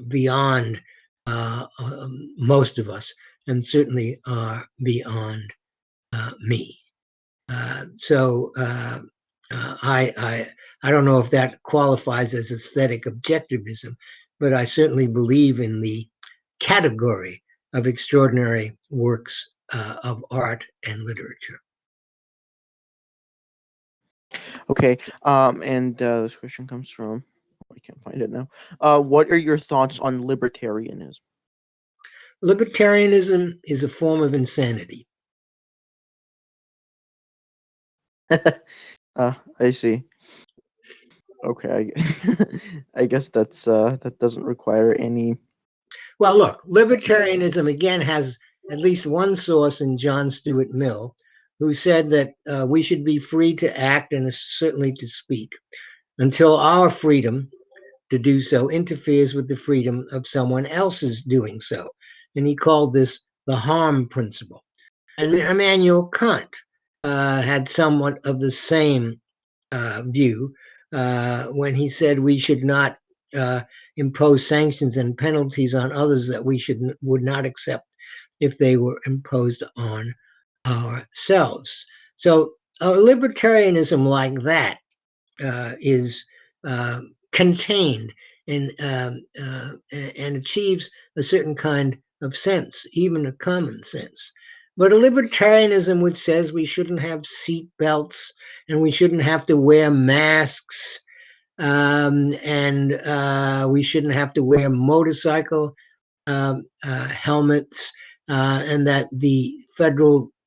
beyond most of us, and certainly are beyond me. So I don't know if that qualifies as aesthetic objectivism, but I certainly believe in the category of extraordinary works of art and literature. Okay, and this question comes from, I can't find it now. What are your thoughts on libertarianism? Libertarianism is a form of insanity. I see. Okay, I guess that doesn't require any. Well, look, libertarianism again has at least one source in John Stuart Mill, who said that we should be free to act and certainly to speak until our freedom to do so interferes with the freedom of someone else's doing so. And he called this the harm principle. And Immanuel Kant had somewhat of the same view when he said we should not impose sanctions and penalties on others that we would not accept if they were imposed on ourselves. So a libertarianism like that is contained and achieves a certain kind of sense, even a common sense. But a libertarianism which says we shouldn't have seat belts and we shouldn't have to wear masks and we shouldn't have to wear motorcycle helmets and that the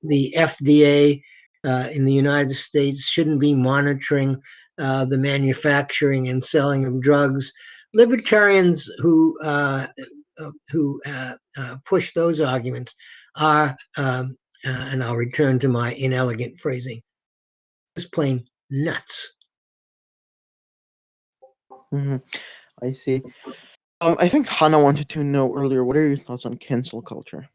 FDA in the United States shouldn't be monitoring the manufacturing and selling of drugs. Libertarians who push those arguments are, and I'll return to my inelegant phrasing, just plain nuts. I see. I think Hannah wanted to know earlier, what are your thoughts on cancel culture?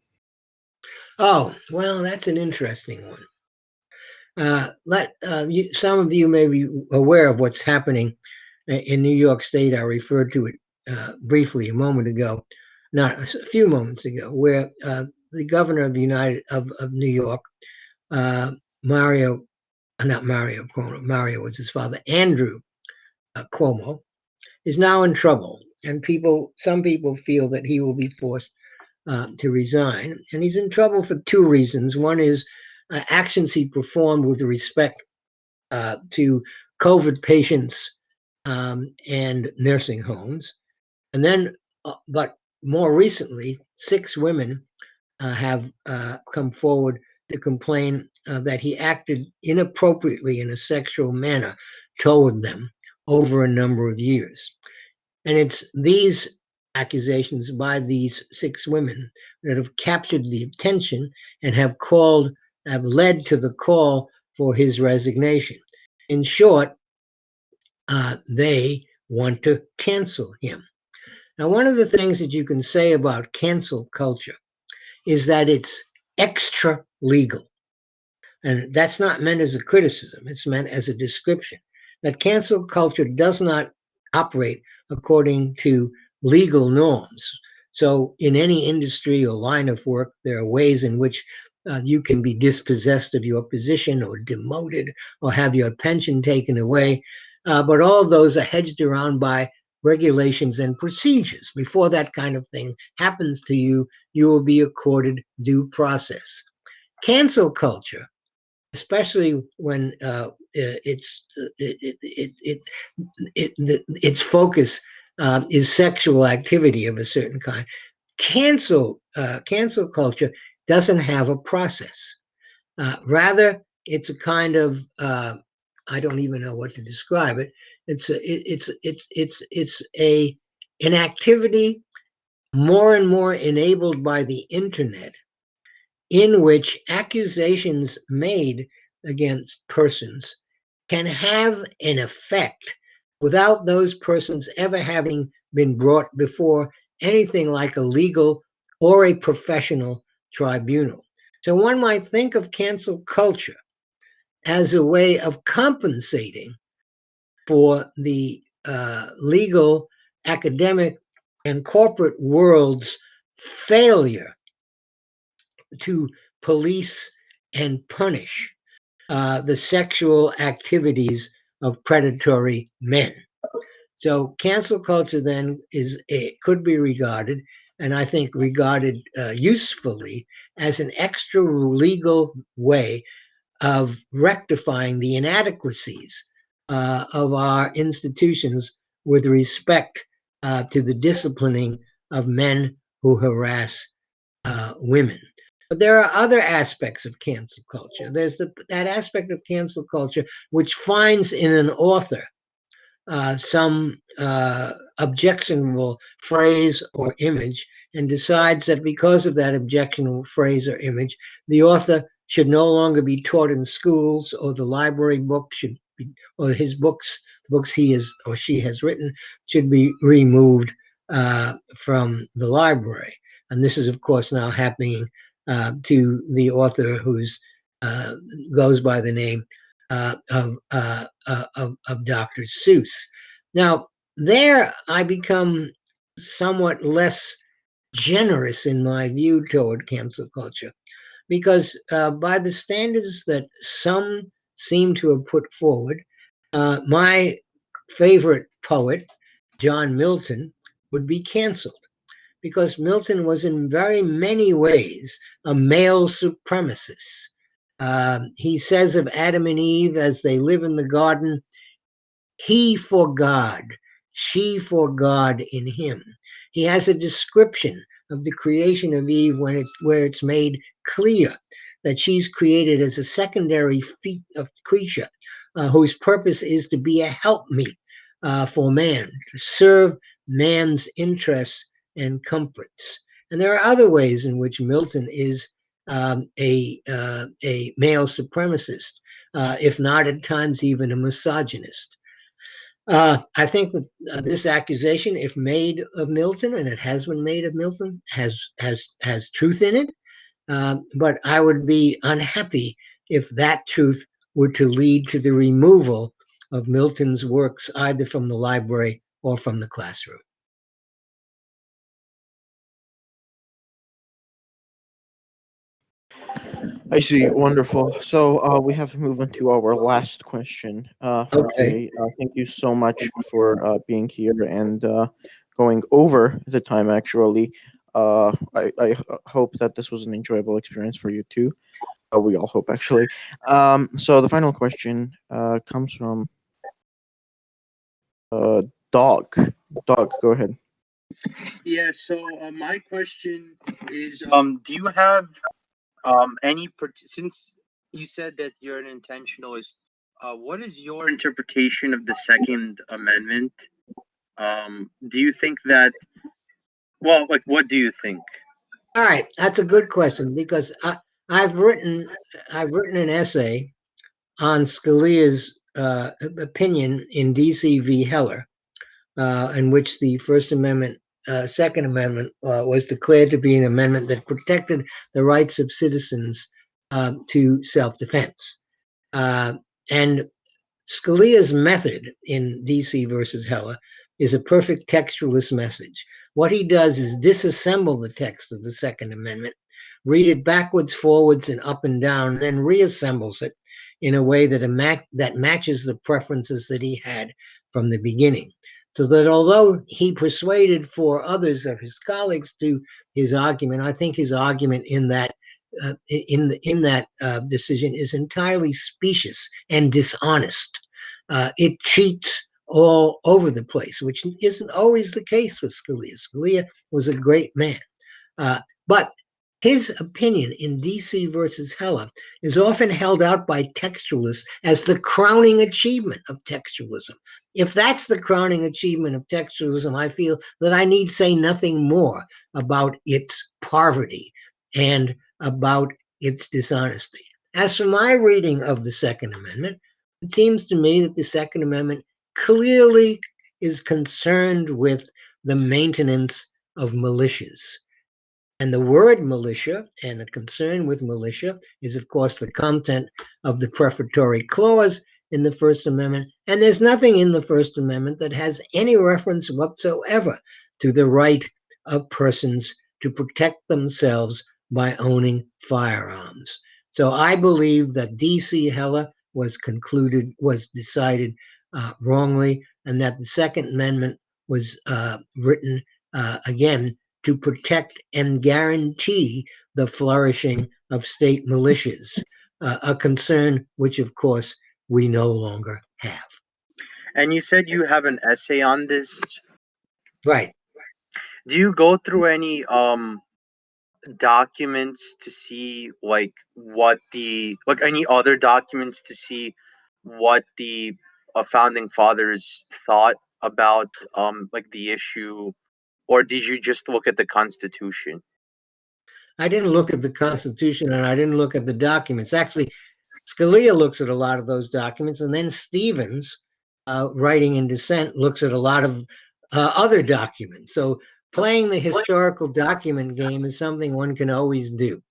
Oh, well, that's an interesting one. Some of you may be aware of what's happening in New York State. I referred to it briefly a moment ago, not a few moments ago, where the governor of New York, Mario was his father, Andrew Cuomo, is now in trouble, and some people feel that he will be forced to resign, and he's in trouble for two reasons. One is actions he performed with respect to COVID patients and nursing homes, and then, but more recently, 6 women have come forward to complain that he acted inappropriately in a sexual manner toward them over a number of years. And it's these accusations by these 6 women that have captured the attention and have led to the call for his resignation. In short, they want to cancel him. Now, one of the things that you can say about cancel culture is that it's extra legal. And that's not meant as a criticism, it's meant as a description. That cancel culture does not operate according to legal norms. So in any industry or line of work, there are ways in which you can be dispossessed of your position or demoted or have your pension taken away. But all of those are hedged around by regulations and procedures. Before that kind of thing happens to you, you will be accorded due process. Cancel culture, especially when its focus is sexual activity of a certain kind. Cancel culture doesn't have a process. Rather, it's a kind of I don't even know what to describe it. It's an activity more and more enabled by the internet, in which accusations made against persons can have an effect without those persons ever having been brought before anything like a legal or a professional tribunal. So one might think of cancel culture as a way of compensating for the legal, academic, and corporate world's failure to police and punish the sexual activities of predatory men. So cancel culture then could be regarded, and I think regarded usefully, as an extra legal way of rectifying the inadequacies of our institutions with respect to the disciplining of men who harass women. But there are other aspects of cancel culture. There's that aspect of cancel culture which finds in an author some objectionable phrase or image and decides that because of that objectionable phrase or image, the author should no longer be taught in schools, or the library book should be, or his books he is or she has written should be removed from the library. And this is, of course, now happening to the author whose goes by the name of Dr. Seuss. Now, there I become somewhat less generous in my view toward cancel culture, because by the standards that some seem to have put forward, my favorite poet, John Milton, would be canceled, because Milton was in very many ways a male supremacist. He says of Adam and Eve as they live in the garden, he for God, she for God in him. He has a description of the creation of Eve where it's made clear that she's created as a secondary creature whose purpose is to be a helpmeet for man, to serve man's interests and comforts. And there are other ways in which Milton is a male supremacist, if not at times even a misogynist. I think that this accusation, if made of Milton, and it has been made of Milton, has truth in it. But I would be unhappy if that truth were to lead to the removal of Milton's works either from the library or from the classroom. I see. Wonderful. So we have to move on to our last question for Okay. today. Thank you so much for being here and going over the time, actually. I hope that this was an enjoyable experience for you too. We all hope, actually. So the final question comes from Dog. Dog, go ahead. Yeah, so my question is, do you have since you said that you're an intentionalist, what is your interpretation of the Second Amendment? Do you think that, well, like, what do you think? All right, that's a good question, because I've written an essay on Scalia's opinion in D.C. v. Heller, in which the First Amendment, Second Amendment, was declared to be an amendment that protected the rights of citizens to self-defense. And Scalia's method in D.C. versus Heller is a perfect textualist message. What he does is disassemble the text of the Second Amendment, read it backwards, forwards, and up and down, then reassembles it in a way that matches the preferences that he had from the beginning. So that although he persuaded 4 others of his colleagues to his argument, I think his argument in that decision is entirely specious and dishonest. It cheats all over the place, which isn't always the case with Scalia. Scalia was a great man. But his opinion in D.C. versus Heller is often held out by textualists as the crowning achievement of textualism. If that's the crowning achievement of textualism, I feel that I need say nothing more about its poverty and about its dishonesty. As for my reading of the Second Amendment, it seems to me that the Second Amendment clearly is concerned with the maintenance of militias. And the word militia and the concern with militia is, of course, the content of the prefatory clause in the First Amendment. And there's nothing in the First Amendment that has any reference whatsoever to the right of persons to protect themselves by owning firearms. So I believe that D.C. Heller was decided wrongly, and that the Second Amendment was written again to protect and guarantee the flourishing of state militias, a concern which, of course, we no longer have. And you said you have an essay on this. Right. Do you go through any documents to see any other documents to see what the founding fathers thought about the issue, or did you just look at the Constitution? I didn't look at the Constitution, and I didn't look at the documents. Actually, Scalia looks at a lot of those documents, and then Stevens, writing in dissent, looks at a lot of other documents. So playing the historical document game is something one can always do.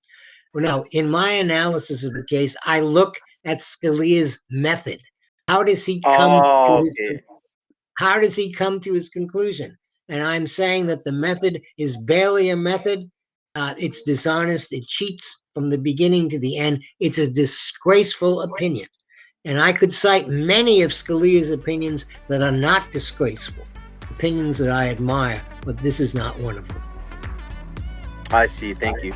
No, in my analysis of the case, I look at Scalia's method. How does he come to his how does he come to his conclusion? And I'm saying that the method is barely a method. It's dishonest. It cheats from the beginning to the end. It's a disgraceful opinion. And I could cite many of Scalia's opinions that are not disgraceful, opinions that I admire, but this is not one of them. I see. Thank you.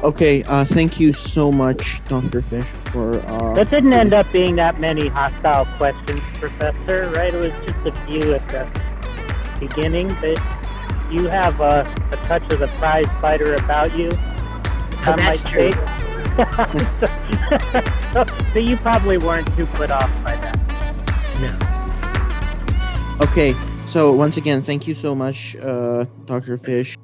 Okay, thank you so much, Dr. Fish, for... That didn't end up being that many hostile questions, Professor, right? It was just a few at the beginning, but you have a touch of the prize fighter about you. That's true. So you probably weren't too put off by that. No. Okay, so once again, thank you so much, Dr. Fish.